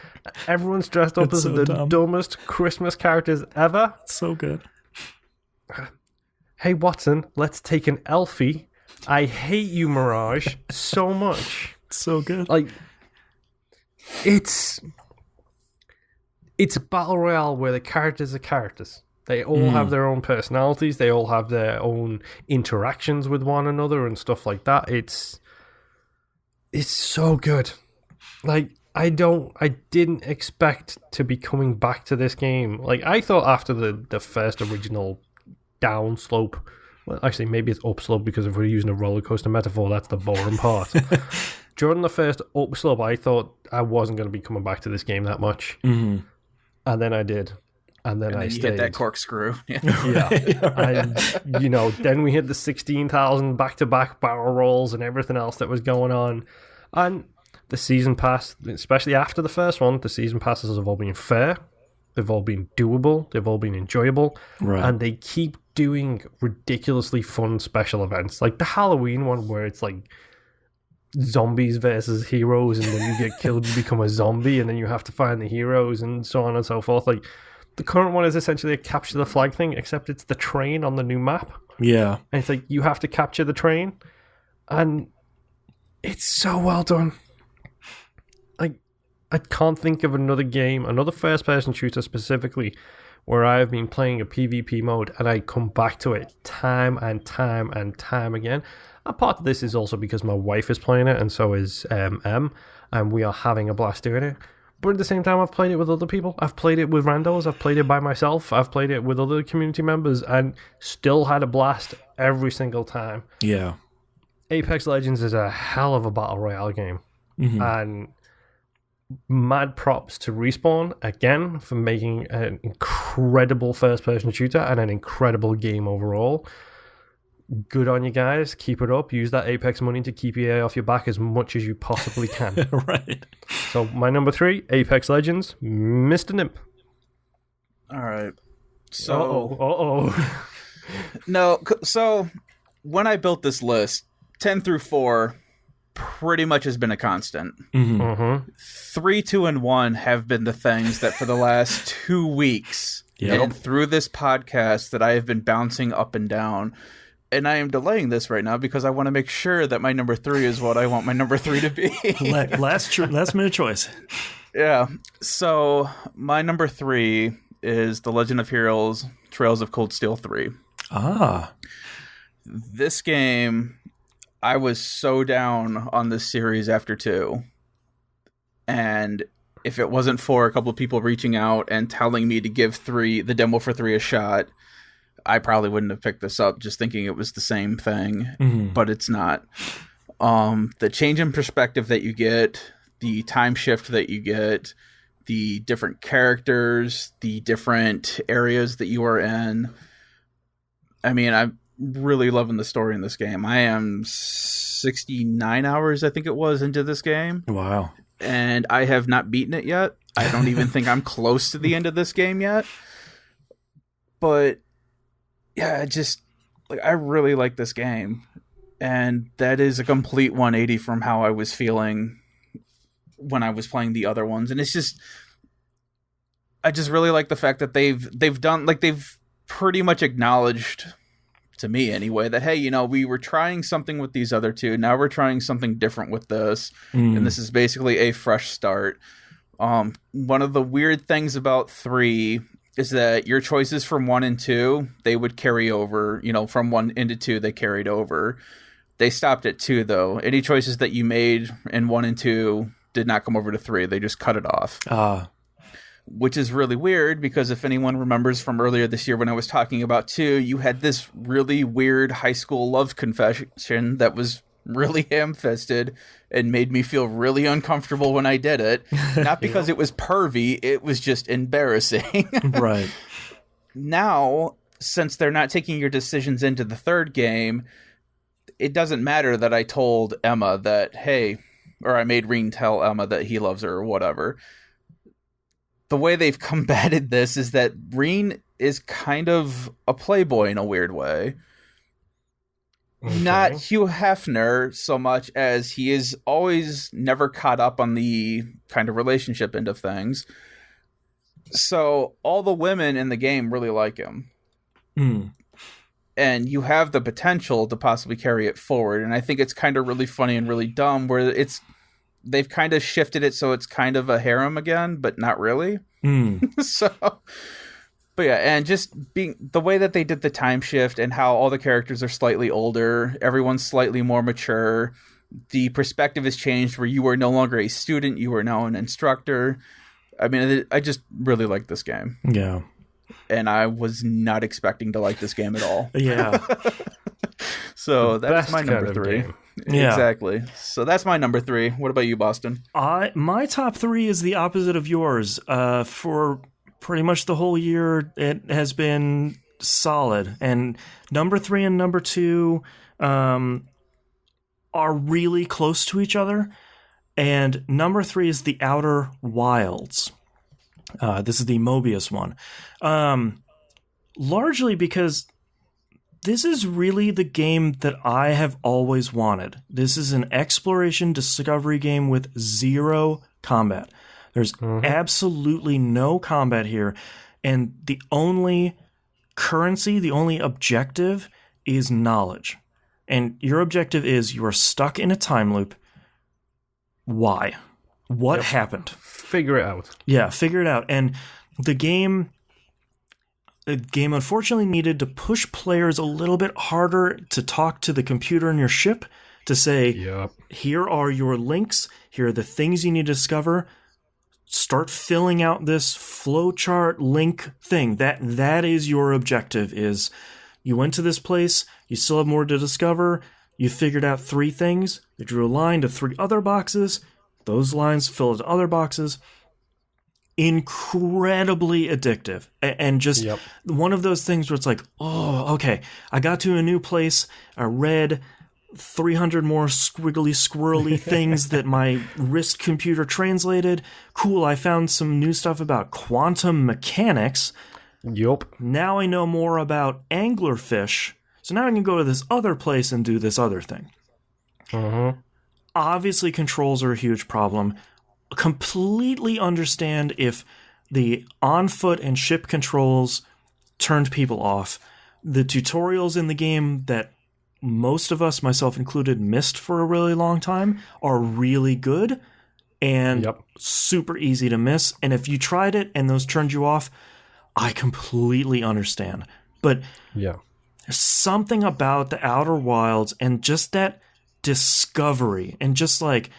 Everyone's dressed up as the dumbest Christmas characters ever. So good. Hey, Watson, let's take an Elfie. I hate you, Mirage, so much. So good. Like, it's it's a battle royale where the characters are characters. They all have their own personalities. They all have their own interactions with one another and stuff like that. It's so good. Like, I didn't expect to be coming back to this game. Like, I thought after the first original downslope, well, actually, maybe it's upslope, because if we're using a roller coaster metaphor, that's the boring part. During the first upslope, I thought I wasn't going to be coming back to this game that much. And then I did. And then I stayed. Hit that corkscrew. Yeah. And, you know, then we hit the 16,000 back-to-back barrel rolls and everything else that was going on. And the season pass, especially after the first one, the season passes have all been fair. They've all been doable. They've all been enjoyable. Right. And they keep doing ridiculously fun special events. Like the Halloween one where it's like zombies versus heroes, and then you get killed, you become a zombie, and then you have to find the heroes and so on and so forth. Like, the current one is essentially a capture the flag thing, except it's the train on the new map. Yeah. And it's like, you have to capture the train. And it's so well done. Like, I can't think of another game, another first-person shooter specifically, where I've been playing a PvP mode and I come back to it time and time and time again. And part of this is also because my wife is playing it, and so is M, and we are having a blast doing it. But at the same time, I've played it with other people. I've played it with randos. I've played it by myself. I've played it with other community members and still had a blast every single time. Yeah. Apex Legends is a hell of a battle royale game. And mad props to Respawn, again, for making an incredible first-person shooter and an incredible game overall. Good on you guys. Keep it up. Use that Apex money to keep your A off your back as much as you possibly can. Right. So my number 3, Apex Legends, Mr. Nimp. All right. So, no. So when I built this list, 10 through 4 pretty much has been a constant. 3, 2, and 1 have been the things that for the last 2 weeks and through this podcast that I have been bouncing up and down. And I am delaying this right now because I want to make sure that my number 3 is what I want my number 3 to be. last minute choice. Yeah. So my number 3 is The Legend of Heroes: Trails of Cold Steel 3. Ah. This game, I was so down on this series after 2. And if it wasn't for a couple of people reaching out and telling me to give the demo for 3 a shot, I probably wouldn't have picked this up, just thinking it was the same thing, but it's not. The change in perspective that you get, the time shift that you get, the different characters, the different areas that you are in. I mean, I'm really loving the story in this game. I am 69 hours, I think it was, into this game. Wow. And I have not beaten it yet. I don't even think I'm close to the end of this game yet. But yeah, I really like this game. And that is a complete 180 from how I was feeling when I was playing the other ones. And it's just, I just really like the fact that they've done, like, they've pretty much acknowledged, to me anyway, that, hey, you know, we were trying something with these other 2. Now we're trying something different with this. And this is basically a fresh start. One of the weird things about 3 is that your choices from 1 and 2, they would carry over, you know, from 1 into 2, they carried over. They stopped at 2, though. Any choices that you made in 1 and 2 did not come over to 3. They just cut it off. Which is really weird, because if anyone remembers from earlier this year when I was talking about 2, you had this really weird high school love confession that was really ham-fisted and made me feel really uncomfortable when I did it. Not because it was pervy, it was just embarrassing. Right. Now, since they're not taking your decisions into the 3rd game, it doesn't matter that I told Emma that, hey, or I made Reen tell Emma that he loves her or whatever. The way they've combated this is that Reen is kind of a playboy in a weird way. Okay. Not Hugh Hefner so much as he is always never caught up on the kind of relationship end of things. So all the women in the game really like him. And you have the potential to possibly carry it forward. And I think it's kind of really funny and really dumb where they've kind of shifted it so it's kind of a harem again, but not really. So, but yeah, and just being the way that they did the time shift and how all the characters are slightly older, everyone's slightly more mature. The perspective has changed where you are no longer a student, you are now an instructor. I mean, I just really like this game. Yeah. And I was not expecting to like this game at all. Yeah. So that's my number 3. Yeah. Exactly. So that's my number 3. What about you, Boston? My top 3 is the opposite of yours. For pretty much the whole year, it has been solid. And number 3 and number 2 are really close to each other. And number 3 is The Outer Wilds. This is the Mobius one. Largely because this is really the game that I have always wanted. This is an exploration discovery game with 0 combat. There's absolutely no combat here. And the only currency, the only objective is knowledge. And your objective is you are stuck in a time loop. Why? What happened? Figure it out. Yeah, figure it out. And the game unfortunately needed to push players a little bit harder to talk to the computer in your ship to say, here are your links, here are the things you need to discover. Start filling out this flowchart link thing. That is your objective, is you went to this place, you still have more to discover, you figured out 3 things, you drew a line to 3 other boxes, those lines fill into other boxes. Incredibly addictive. And just one of those things where it's like, oh, okay, I got to a new place, I read 300 more squiggly, squirrely things that my wrist computer translated. Cool, I found some new stuff about quantum mechanics. Yup. Now I know more about anglerfish, so now I can go to this other place and do this other thing. Obviously, controls are a huge problem. Completely understand if the on-foot and ship controls turned people off. The tutorials in the game that most of us, myself included, missed for a really long time are really good and super easy to miss. And if you tried it and those turned you off, I completely understand. But there's something about the Outer Wilds and just that discovery and just like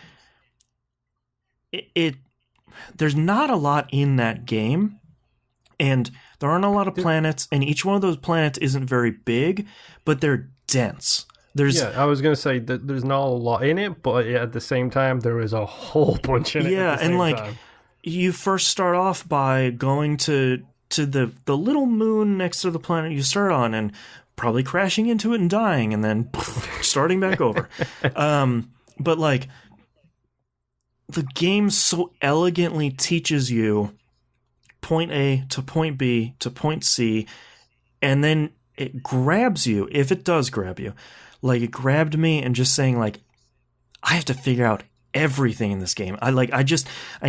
it there's not a lot in that game, and there aren't a lot of planets, and each one of those planets isn't very big, but they're dense. I was going to say that there's not a lot in it, but at the same time, there is a whole bunch in it. Yeah, at the same and like time. You first start off by going to the little moon next to the planet you start on, and probably crashing into it and dying, and then starting back over. But like, the game so elegantly teaches you point A to point B to point C, and then it grabs you, if it does grab you. Like, it grabbed me and just saying, like, I have to figure out everything in this game. I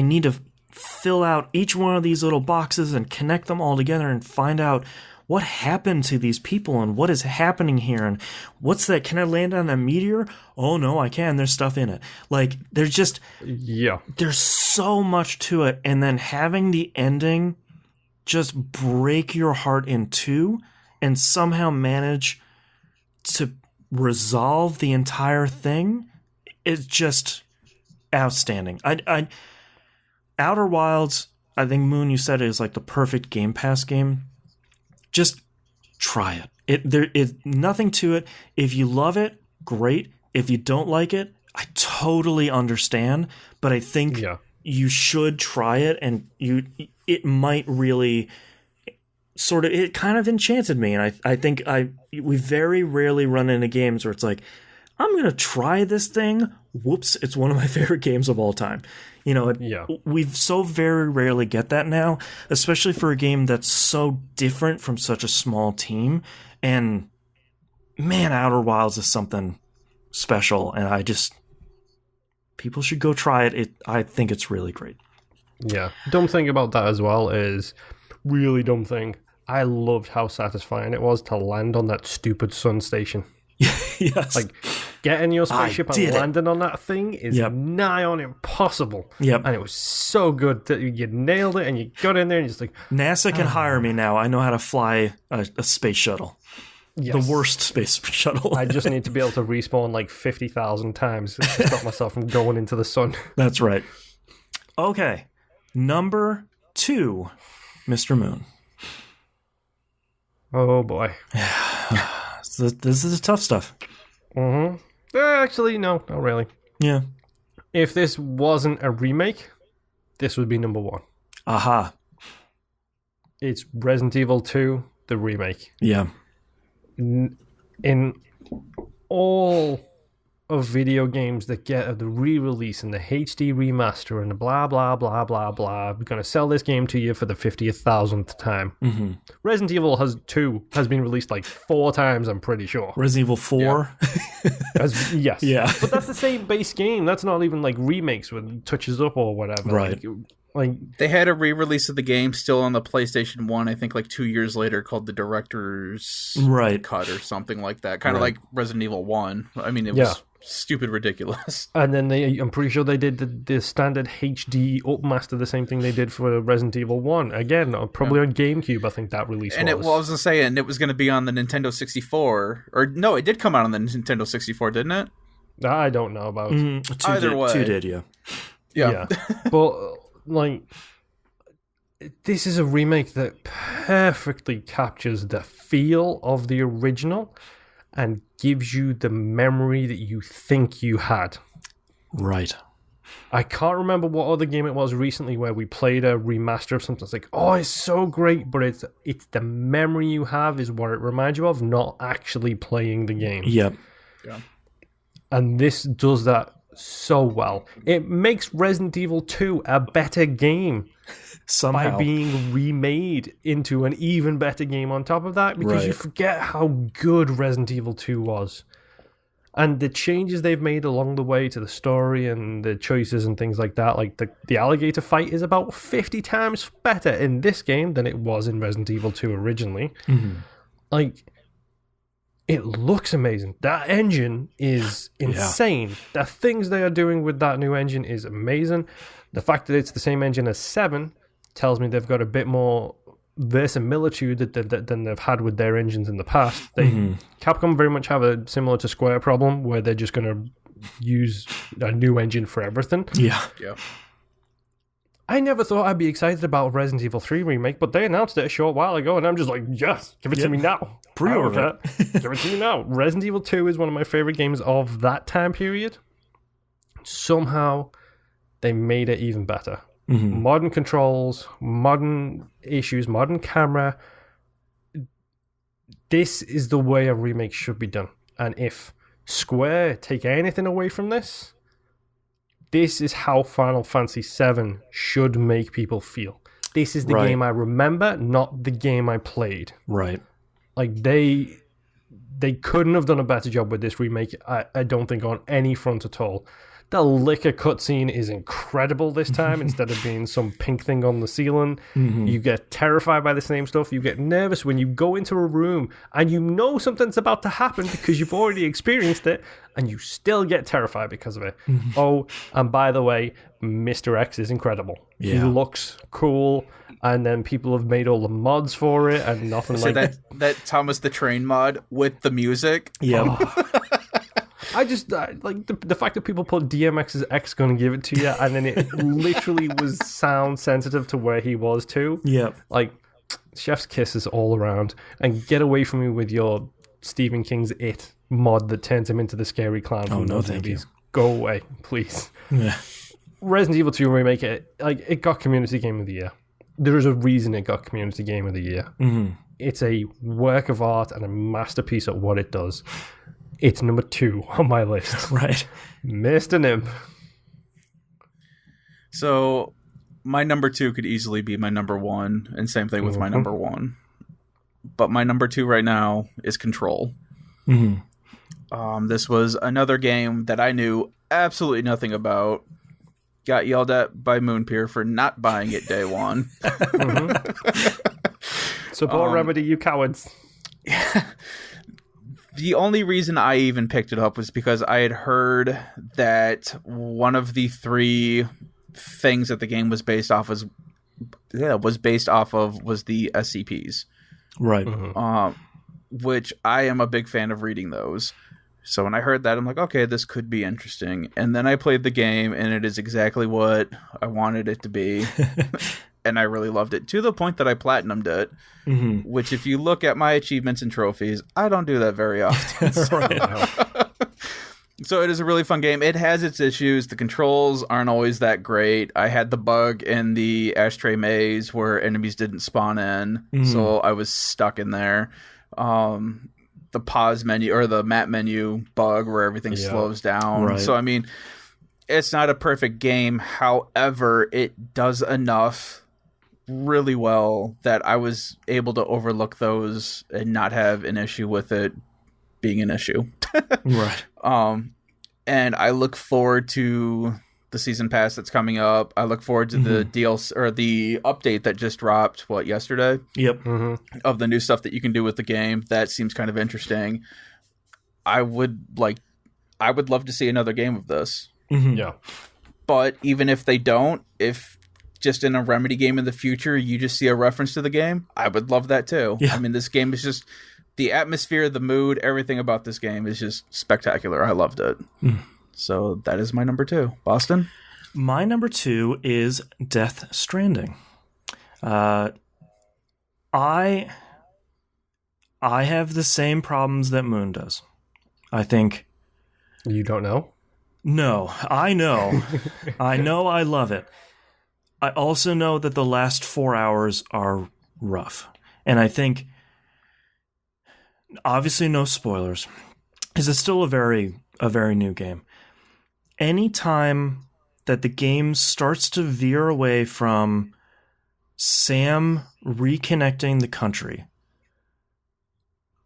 need to fill out each one of these little boxes and connect them all together and find out what happened to these people and what is happening here and what's that? Can I land on a meteor? Oh no, I can. There's stuff in it. Like, there's just there's so much to it, and then having the ending just break your heart in two and somehow manage to resolve the entire thing is just outstanding. Outer Wilds, I think, Moon, you said it is like the perfect Game Pass game. Just try it. There is nothing to it. If you love it, great. If you don't like it, I totally understand. But I think you should try it, and it might really sort of, it kind of enchanted me. And I think we very rarely run into games where it's like, I'm going to try this thing. Whoops, it's one of my favorite games of all time. You know, we so very rarely get that now, especially for a game that's so different from such a small team. And man, Outer Wilds is something special, and people should go try it. I think it's really great. Yeah. Dumb thing about that as well is, really dumb thing, I loved how satisfying it was to land on that stupid sun station. Yes. Like, getting your spaceship and landing on that thing is nigh on impossible. Yep. And it was so good that you nailed it and you got in there and you're just like... NASA can hire me now. I know how to fly a space shuttle. Yes. The worst space shuttle. I just need to be able to respawn like 50,000 times to stop myself from going into the sun. That's right. Okay. Number 2, Mr. Moon. Oh, boy. This is tough stuff. Mm-hmm. Actually, no, not really. Yeah. If this wasn't a remake, this would be number 1. Aha. It's Resident Evil 2, the remake. Yeah. In all of video games that get the re-release and the HD remaster and the blah, blah, blah, blah, blah, we're going to sell this game to you for the 50,000th time. Mm-hmm. Resident Evil 2 has been released like 4 times, I'm pretty sure. Resident Evil 4? Yeah. Yes. Yeah. But that's the same base game. That's not even like remakes with touches up or whatever. Right. Like they had a re-release of the game still on the PlayStation 1, I think like 2 years later, called the Director's Cut or something like that. Kind of like Resident Evil 1. I mean, it was stupid ridiculous. And then I'm pretty sure they did the standard HD upmaster, the same thing they did for Resident Evil 1. Again, probably on GameCube, I think that release was. And I was going to say, and it was going to be on the Nintendo 64. Or no, it did come out on the Nintendo 64, didn't it? I don't know about either way. 2 did, yeah. Yeah. But... like, this is a remake that perfectly captures the feel of the original and gives you the memory that you think you had. Right. I can't remember what other game it was recently where we played a remaster of something. It's like, oh, it's so great, but it's the memory you have is what it reminds you of, not actually playing the game. Yep. Yeah. And this does that so well. It makes Resident Evil 2 a better game somehow by being remade into an even better game on top of that, because you forget how good Resident Evil 2 was. And the changes they've made along the way to the story and the choices and things like that, like the alligator fight is about 50 times better in this game than it was in Resident Evil 2 originally. Mm-hmm. Like, it looks amazing. That engine is insane. The things they are doing with that new engine is amazing. The fact that it's the same engine as 7 tells me they've got a bit more verisimilitude than they've had with their engines in the past. Capcom very much have a similar to Square problem where they're just going to use a new engine for everything. Yeah. I never thought I'd be excited about Resident Evil 3 remake, but they announced it a short while ago, and I'm just like, yes, give it to me now. Pre-order it. Give it to me now. Resident Evil 2 is one of my favorite games of that time period. Somehow, they made it even better. Mm-hmm. Modern controls, modern issues, modern camera. This is the way a remake should be done. And if Square take anything away from this, this is how Final Fantasy VII should make people feel. This is the game I remember, not the game I played. Right. Like, they couldn't have done a better job with this remake, I don't think, on any front at all. The liquor cutscene is incredible this time. Instead of being some pink thing on the ceiling, you get terrified by the same stuff. You get nervous when you go into a room and you know something's about to happen because you've already experienced it, and you still get terrified because of it. Oh, and by the way, Mr. X is incredible. He looks cool, and then people have made all the mods for it, and nothing like that Thomas the Train mod with the music. Yeah. I just like the fact that people put DMX's X gonna give it to you, and then it literally was sound sensitive to where he was too. Yeah, like chef's kisses all around, and get away from me with your Stephen King's It mod that turns him into the scary clown. Oh no, thank you. Go away, please. Yeah. Resident Evil 2 remake, it got Community Game of the Year. There is a reason it got Community Game of the Year. It's a work of art and a masterpiece at what it does. It's number 2 on my list. Right. Mr. Nimp. So, my number 2 could easily be my number 1, and same thing with my number 1. But my number 2 right now is Control. This was another game that I knew absolutely nothing about. Got yelled at by Moonpier for not buying it day one. Support Remedy, you cowards. The only reason I even picked it up was because I had heard that one of the 3 things that the game was based off was the SCPs. Right. Which I am a big fan of reading those. So when I heard that, I'm like, okay, this could be interesting. And then I played the game, and it is exactly what I wanted it to be. And I really loved it, to the point that I platinumed it, which if you look at my achievements and trophies, I don't do that very often. So it is a really fun game. It has its issues. The controls aren't always that great. I had the bug in the ashtray maze where enemies didn't spawn in, so I was stuck in there. The pause menu or the map menu bug where everything slows down. Right. So, I mean, it's not a perfect game. However, it does enough really well that I was able to overlook those and not have an issue with it being an issue. Right. And I look forward to the season pass that's coming up. I look forward to the DLC or the update that just dropped yesterday. Yep. Of the new stuff that you can do with the game. That seems kind of interesting. I would love to see another game of this. Yeah. But even if they don't, if just in a Remedy game in the future you just see a reference to the game, I would love that too. Yeah. I mean, this game is just the atmosphere, the mood, everything about this game is just spectacular. I loved it. So that is my number 2. Boston? My number 2 is Death Stranding. I have the same problems that Moon does. I think... You don't know? No, I know. I know I love it. I also know that the last 4 hours are rough. And I think... Obviously, no spoilers. This is still a very new game. Anytime that the game starts to veer away from Sam reconnecting the country,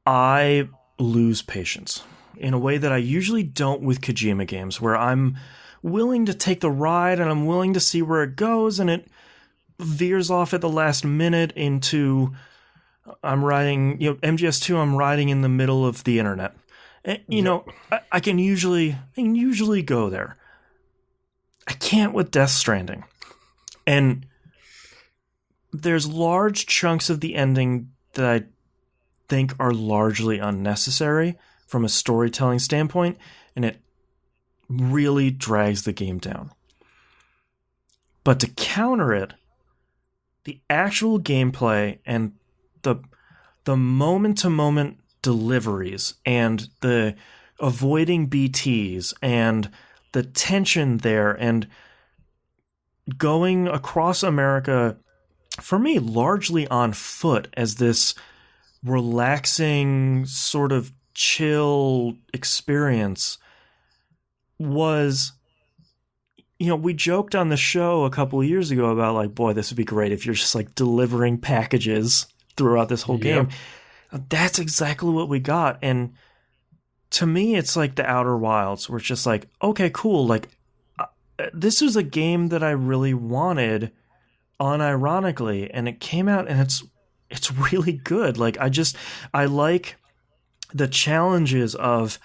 I lose patience in a way that I usually don't with Kojima games, where I'm willing to take the ride and I'm willing to see where it goes, and it veers off at the last minute into... I'm riding, MGS2, I'm riding in the middle of the internet. I can usually go there. I can't with Death Stranding. And there's large chunks of the ending that I think are largely unnecessary from a storytelling standpoint, and it really drags the game down. But to counter it, the actual gameplay and the moment-to-moment deliveries and the avoiding BTs and the tension there and going across America, for me, largely on foot as this relaxing, sort of chill experience was... we joked on the show a couple of years ago about, like, boy, this would be great if you're just, like, delivering packages throughout this whole game. That's exactly what we got. And to me, it's like the Outer Wilds, where it's just like, okay, cool. Like, this was a game that I really wanted, unironically, and it came out and it's really good. Like, I like the challenges of,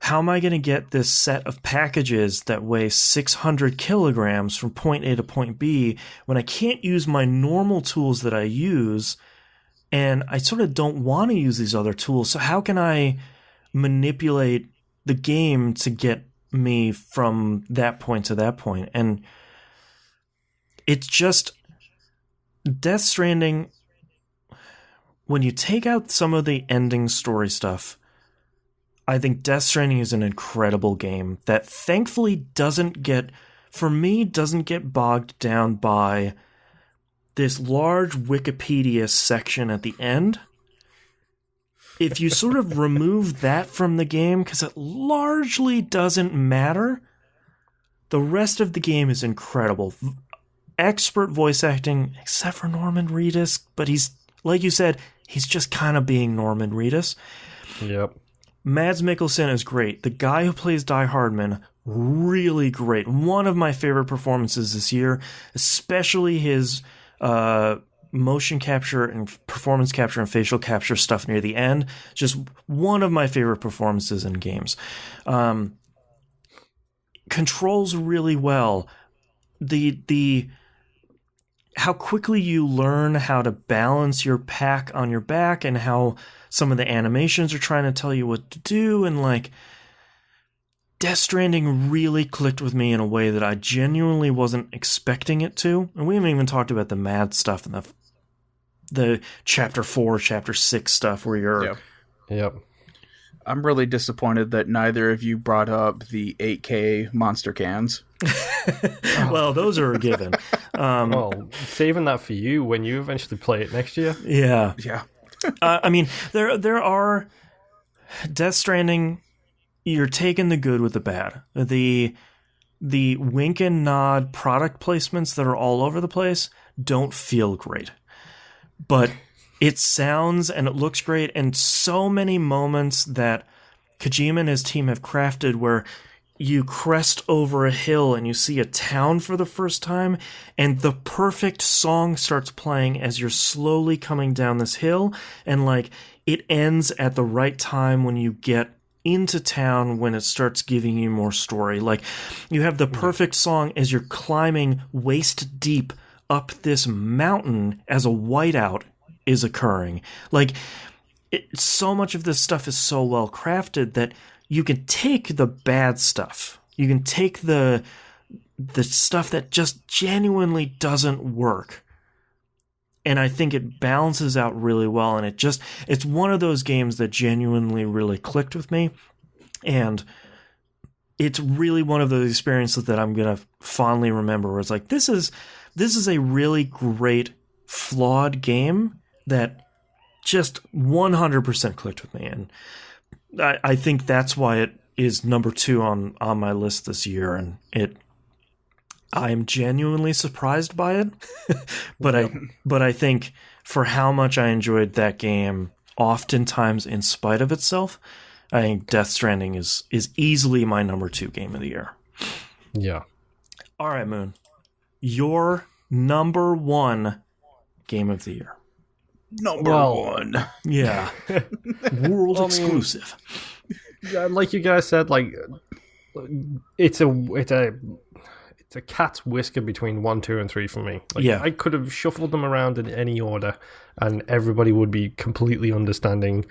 how am I going to get this set of packages that weigh 600 kilograms from point A to point B when I can't use my normal tools that I use, and I sort of don't want to use these other tools. So how can I manipulate the game to get me from that point to that point? And it's just... Death Stranding, when you take out some of the ending story stuff, I think Death Stranding is an incredible game that thankfully doesn't get bogged down by this large Wikipedia section at the end. If you sort of remove that from the game, because it largely doesn't matter, the rest of the game is incredible. Expert voice acting, except for Norman Reedus, but he's, like you said, he's just kind of being Norman Reedus. Yep. Mads Mikkelsen is great. The guy who plays Die Hardman, really great. One of my favorite performances this year, especially his motion capture and performance capture and facial capture stuff near the end. Just one of my favorite performances in games. Controls really well. The how quickly you learn how to balance your pack on your back, and how some of the animations are trying to tell you what to do, and like Death Stranding really clicked with me in a way that I genuinely wasn't expecting it to. And we haven't even talked about the mad stuff and the Chapter 4, Chapter 6 stuff where you're... Yep. I'm really disappointed that neither of you brought up the 8K monster cans. Well, those are a given. Well, saving that for you when you eventually play it next year. Yeah. Yeah. I mean, there are... Death Stranding... You're taking the good with the bad. The wink and nod product placements that are all over the place don't feel great. But it sounds and it looks great, and so many moments that Kojima and his team have crafted where you crest over a hill and you see a town for the first time, and the perfect song starts playing as you're slowly coming down this hill, and like it ends at the right time when you get into town, when it starts giving you more story. Like, you have the perfect song as you're climbing waist deep up this mountain as a whiteout is occurring. Like, so much of this stuff is so well crafted that you can take the bad stuff. You can take the stuff that just genuinely doesn't work. And I think it balances out really well, and it's one of those games that genuinely really clicked with me. And it's really one of those experiences that I'm going to fondly remember, where it's like, this is a really great, flawed game that just 100% clicked with me. And I think that's why it is number 2 on my list this year, and I am genuinely surprised by it, but I think for how much I enjoyed that game, oftentimes in spite of itself, I think Death Stranding is easily my number 2 game of the year. Yeah. All right, Moon. Your number 1 game of the year. Number 1. Yeah. World exclusive. Yeah, like you guys said, like it's a cat's whisker between 1, 2, and 3 for me. Like, yeah. I could have shuffled them around in any order, and everybody would be completely understanding.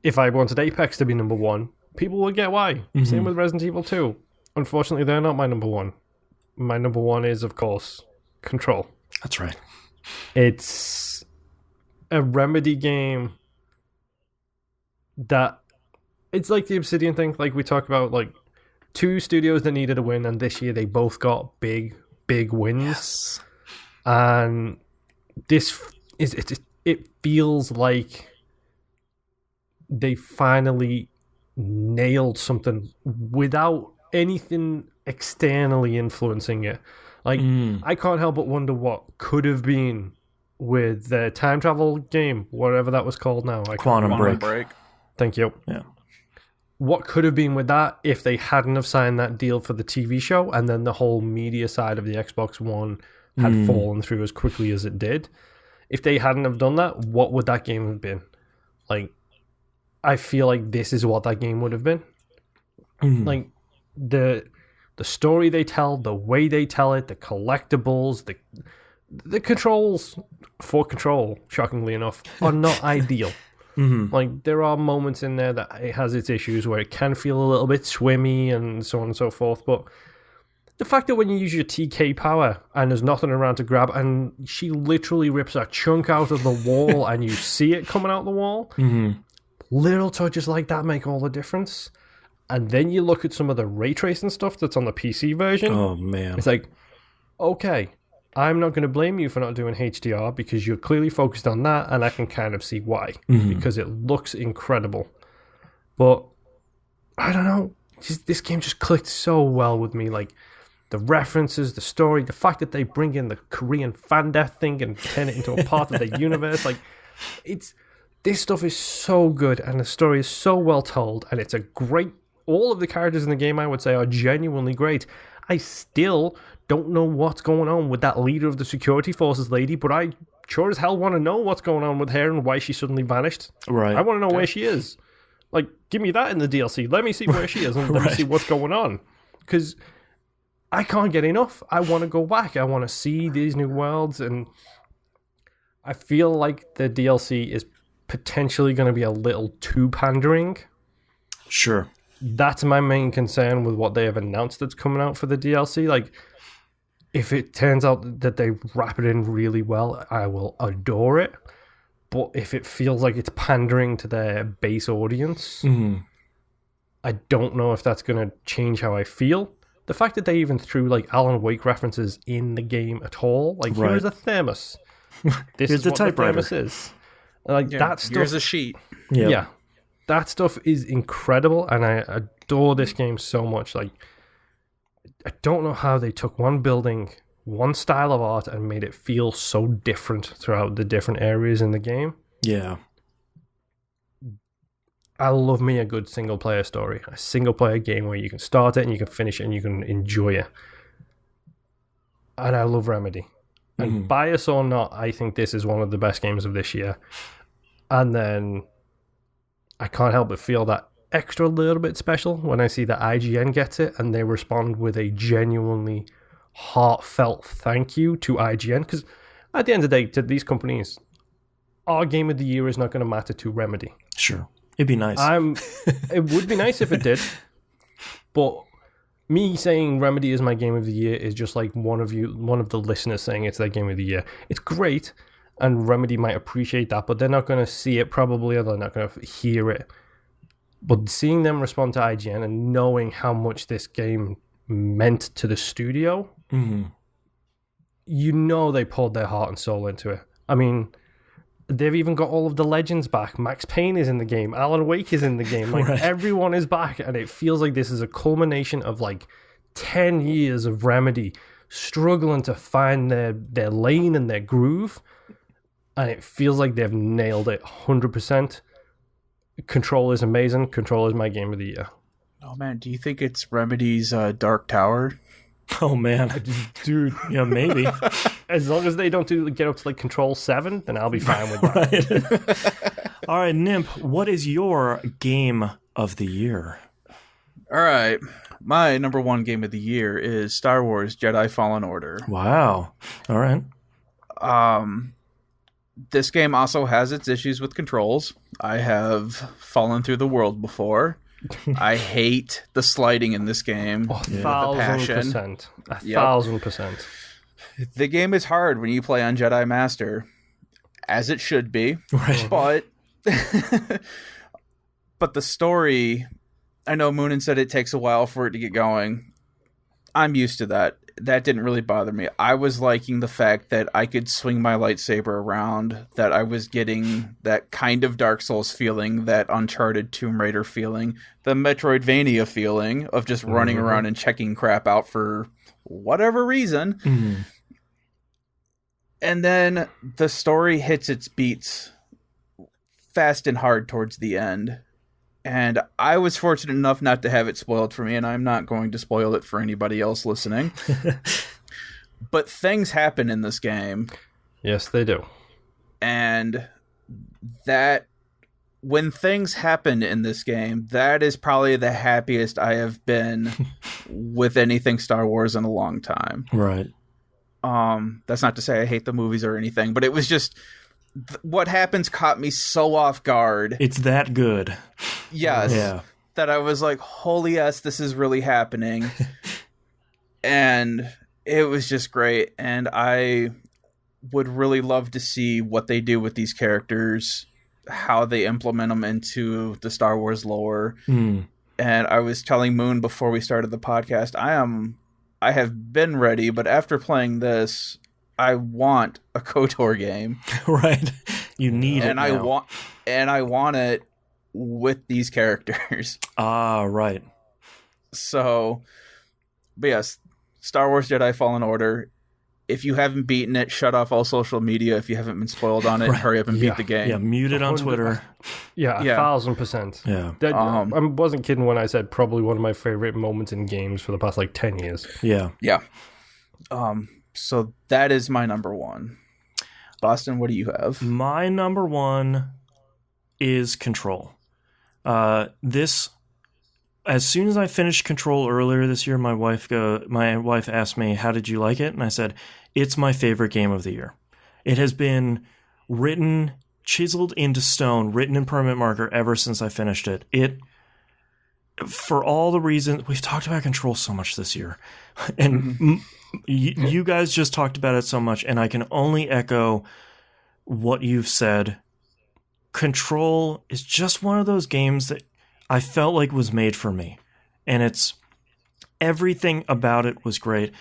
If I wanted Apex to be number 1, people would get why. Mm-hmm. Same with Resident Evil 2. Unfortunately, they're not my number 1. My number 1 is, of course, Control. That's right. It's a Remedy game that... It's like the Obsidian thing, like we talked about, like 2 studios that needed a win, and this year they both got big wins. Yes. And this it feels like they finally nailed something without anything externally influencing it. Like, I can't help but wonder what could have been with the time travel game, whatever that was called now. Quantum Break. Thank you. Yeah. What could have been with that if they hadn't have signed that deal for the TV show, and then the whole media side of the Xbox One had fallen through as quickly as it did? If they hadn't have done that, what would that game have been? Like, I feel like this is what that game would have been. Like, the story they tell, the way they tell it, the collectibles, the controls for Control, shockingly enough, are not ideal. Like, there are moments in there that it has its issues where it can feel a little bit swimmy and so on and so forth, but the fact that when you use your TK power and there's nothing around to grab, and she literally rips a chunk out of the wall and you see it coming out the wall, little touches like that make all the difference. And then you look at some of the ray tracing stuff that's on the PC version. Oh, man. It's like, okay, I'm not going to blame you for not doing HDR because you're clearly focused on that, and I can kind of see why. Because it looks incredible. But, I don't know. This game just clicked so well with me. Like, the references, the story, the fact that they bring in the Korean fan death thing and turn it into a part of the universe. Like, this stuff is so good, and the story is so well told, and it's a great... All of the characters in the game, I would say, are genuinely great. I still don't know what's going on with that leader of the security forces lady, but I sure as hell want to know what's going on with her and why she suddenly vanished. Right. I want to know where she is. Like, give me that in the DLC. Let me see where she is and let me see what's going on. Because I can't get enough. I want to go back. I want to see these new worlds, and I feel like the DLC is potentially going to be a little too pandering. Sure. That's my main concern with what they have announced that's coming out for the DLC. Like, if it turns out that they wrap it in really well, I will adore it. But if it feels like it's pandering to their base audience, I don't know if that's going to change how I feel. The fact that they even threw like Alan Wake references in the game at all, like here's a thermos, this is the what typewriter. the thermos is, like that stuff. Here's a sheet. Yep. Yeah, that stuff is incredible, and I adore this game so much. Like, I don't know how they took one building, one style of art, and made it feel so different throughout the different areas in the game. Yeah. I love me a good single-player story. A single-player game where you can start it and you can finish it and you can enjoy it. And I love Remedy. And bias or not, I think this is one of the best games of this year. And then I can't help but feel that extra little bit special when I see that IGN gets it and they respond with a genuinely heartfelt thank you to IGN. Because at the end of the day, to these companies, our game of the year is not going to matter to Remedy. Sure. It'd be nice. It would be nice if it did, but me saying Remedy is my game of the year is just like one of the listeners saying it's their game of the year. It's great, and Remedy might appreciate that, but they're not going to see it probably, or they're not going to hear it. But seeing them respond to IGN and knowing how much this game meant to the studio, you know they poured their heart and soul into it. I mean, they've even got all of the legends back. Max Payne is in the game. Alan Wake is in the game. Like, everyone is back, and it feels like this is a culmination of like 10 years of Remedy struggling to find their lane and their groove, and it feels like they've nailed it 100%. Control is amazing. Control is my game of the year. Oh man, do you think it's Remedy's Dark Tower? Oh man, dude, yeah, maybe. As long as they don't get up to like Control 7, then I'll be fine with that. All right, Nimp, what is your game of the year? All right, my number one game of the year is Star Wars Jedi Fallen Order. Wow. All right. This game also has its issues with controls. I have fallen through the world before. I hate the sliding in this game. 1,000%. 1,000%. The game is hard when you play on Jedi Master, as it should be. Right. But the story, I know Moonin said it takes a while for it to get going. I'm used to that. That didn't really bother me. I was liking the fact that I could swing my lightsaber around, that I was getting that kind of Dark Souls feeling, that Uncharted Tomb Raider feeling, the Metroidvania feeling of just running around and checking crap out for whatever reason. And then the story hits its beats fast and hard towards the end. And I was fortunate enough not to have it spoiled for me, and I'm not going to spoil it for anybody else listening. But things happen in this game. Yes, they do. And that, when things happen in this game, that is probably the happiest I have been with anything Star Wars in a long time. Right. That's not to say I hate the movies or anything, but it was just... what happens caught me so off guard. It's that good. Yes. Yeah. That I was like, holy yes, this is really happening. And it was just great. And I would really love to see what they do with these characters, how they implement them into the Star Wars lore. And I was telling Moon before we started the podcast, I have been ready, but after playing this, I want a KOTOR game. Right. You need it now. I want it with these characters. Ah, right. So, but yes, Star Wars Jedi Fallen Order. If you haven't beaten it, shut off all social media. If you haven't been spoiled on it, hurry up and beat the game. Yeah, mute it on Twitter. Yeah, 1,000%. Yeah. I wasn't kidding when I said probably one of my favorite moments in games for the past like 10 years. Yeah. Yeah. So that is my number one. Boston, what do you have? My number one is Control. This, as soon as I finished Control earlier this year, my wife asked me, "How did you like it?" And I said, "It's my favorite game of the year. It has been written, chiseled into stone, written in permanent marker ever since I finished it. For all the reasons we've talked about Control so much this year, and you guys just talked about it so much, and I can only echo what you've said. Control is just one of those games that I felt like was made for me, and it's everything about it was great.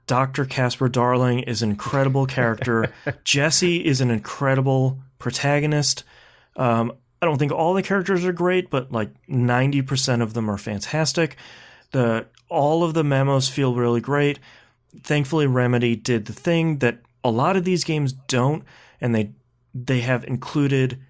Dr. Casper Darling is an incredible character. Jesse is an incredible protagonist. I don't think all the characters are great, but like 90% of them are fantastic. All of the memos feel really great. Thankfully, Remedy did the thing that a lot of these games don't, and they have included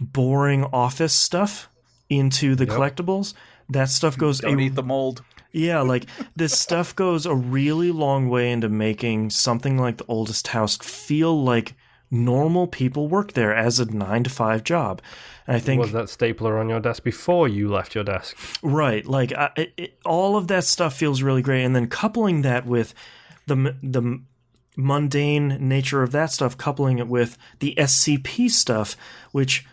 boring office stuff into the collectibles. That stuff goes... Don't eat the mold. Yeah, like this stuff goes a really long way into making something like The Oldest House feel like normal people work there as a 9-to-5 job. And I think... Was that stapler on your desk before you left your desk? Right. Like all of that stuff feels really great. And then coupling that with the mundane nature of that stuff, coupling it with the SCP stuff, which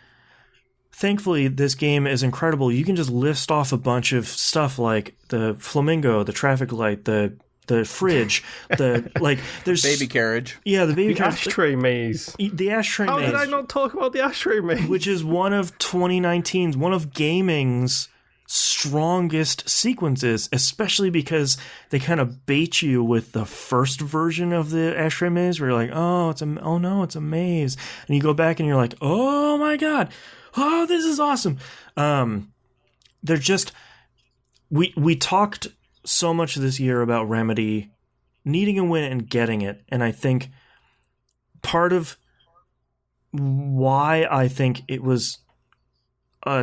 thankfully this game is incredible. You can just list off a bunch of stuff like the flamingo, the traffic light, the fridge, there's baby carriage. Yeah, the baby carriage. Ashtray maze. The ashtray maze. How did I not talk about the ashtray maze? Which is one of 2019's, one of gaming's strongest sequences, especially because they kind of bait you with the first version of the ashtray maze where you're like, oh no, it's a maze. And you go back and you're like, oh my God, oh, this is awesome. They're just, we talked so much this year about Remedy needing a win and getting it. And I think part of why I think it was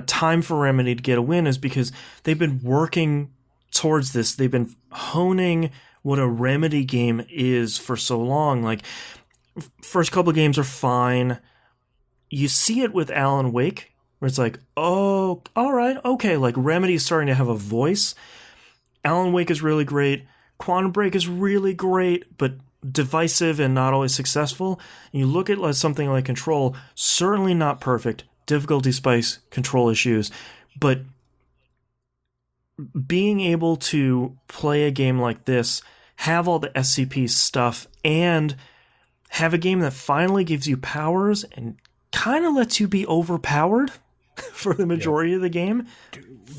time for Remedy to get a win is because they've been working towards this. They've been honing what a Remedy game is for so long. Like, first couple of games are fine. You see it with Alan Wake, where it's like, oh, all right, okay, like Remedy's starting to have a voice. Alan Wake is really great. Quantum Break is really great, but divisive and not always successful. And you look at something like Control, certainly not perfect. Difficulty spikes, control issues, but being able to play a game like this, have all the SCP stuff, and have a game that finally gives you powers and kind of lets you be overpowered for the majority of the game.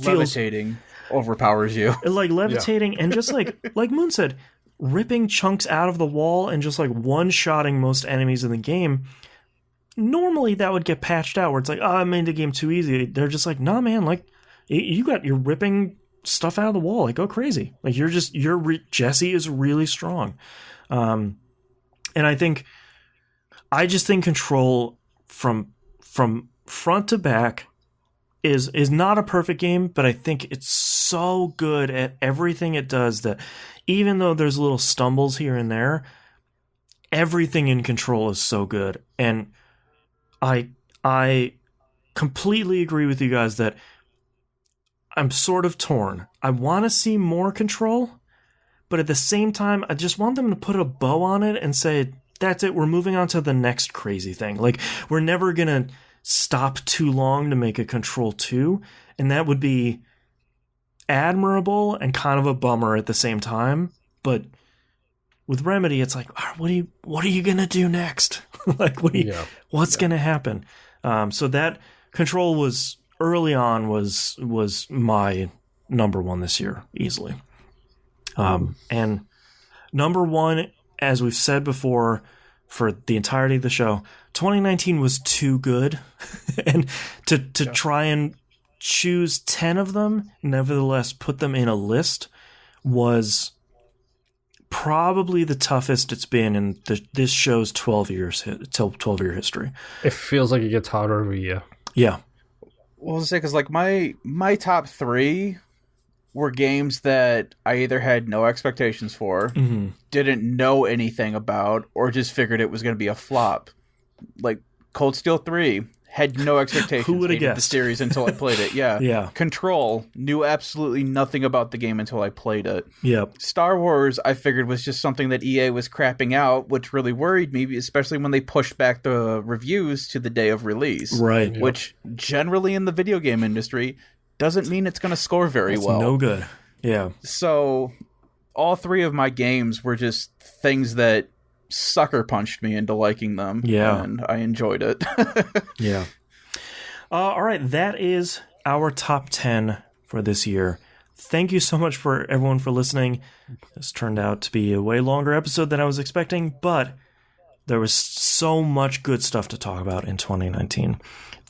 Levitating overpowers you. Like levitating and just like Moon said, ripping chunks out of the wall and just like one-shotting most enemies in the game. Normally that would get patched out where it's like, oh, I made the game too easy. They're just like, nah, man, like you're ripping stuff out of the wall. Like, go crazy. Like Jesse is really strong. And I just think Control from front to back is not a perfect game, but I think it's so good at everything it does that even though there's little stumbles here and there, everything in Control is so good. And I completely agree with you guys that I'm sort of torn. I want to see more Control, but at the same time, I just want them to put a bow on it and say, that's it, we're moving on to the next crazy thing. Like, we're never going to stop too long to make a Control 2, and that would be admirable and kind of a bummer at the same time. But with Remedy, it's like, what are you going to do next? Like, what's going to happen? So that Control was early on was my number one this year, easily. And number one, as we've said before, for the entirety of the show, 2019 was too good. And to try and choose 10 of them, nevertheless put them in a list, was probably the toughest it's been in this show's 12-year history. It feels like it gets harder every year. Yeah. Well, I'll say, because like my top three were games that I either had no expectations for, didn't know anything about, or just figured it was going to be a flop. Like Cold Steel 3, had no expectations. Who would have guessed? The series until I played it. Yeah. Yeah. Control, knew absolutely nothing about the game until I played it. Yep. Star Wars, I figured was just something that EA was crapping out, which really worried me, especially when they pushed back the reviews to the day of release. Right. Yep. Which generally in the video game industry doesn't mean it's going to score very well. No good. Yeah. So all three of my games were just things that sucker punched me into liking them. Yeah. And I enjoyed it. Yeah. All right. That is our top 10 for this year. Thank you so much for everyone for listening. This turned out to be a way longer episode than I was expecting, but there was so much good stuff to talk about in 2019.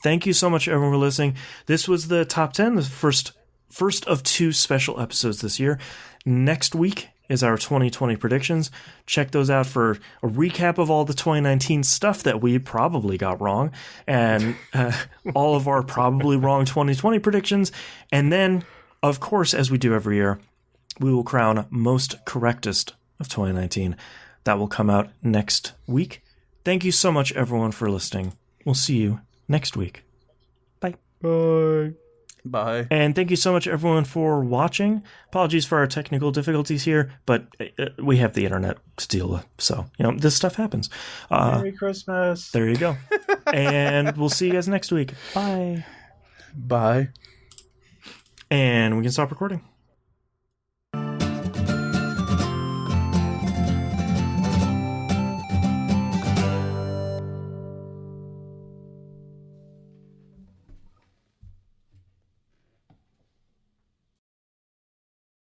Thank you so much, everyone, for listening. This was the top 10, the first of 2 special episodes this year. Next week is our 2020 predictions. Check those out for a recap of all the 2019 stuff that we probably got wrong, and all of our probably wrong 2020 predictions. And then, of course, as we do every year, we will crown most correctest of 2019. That will come out next week. Thank you so much, everyone, for listening. We'll see you next week. Bye. Bye. Bye. And thank you so much, everyone, for watching. Apologies for our technical difficulties here, but we have the internet to deal with. So, this stuff happens. Merry Christmas. There you go. And we'll see you guys next week. Bye. Bye. And we can stop recording.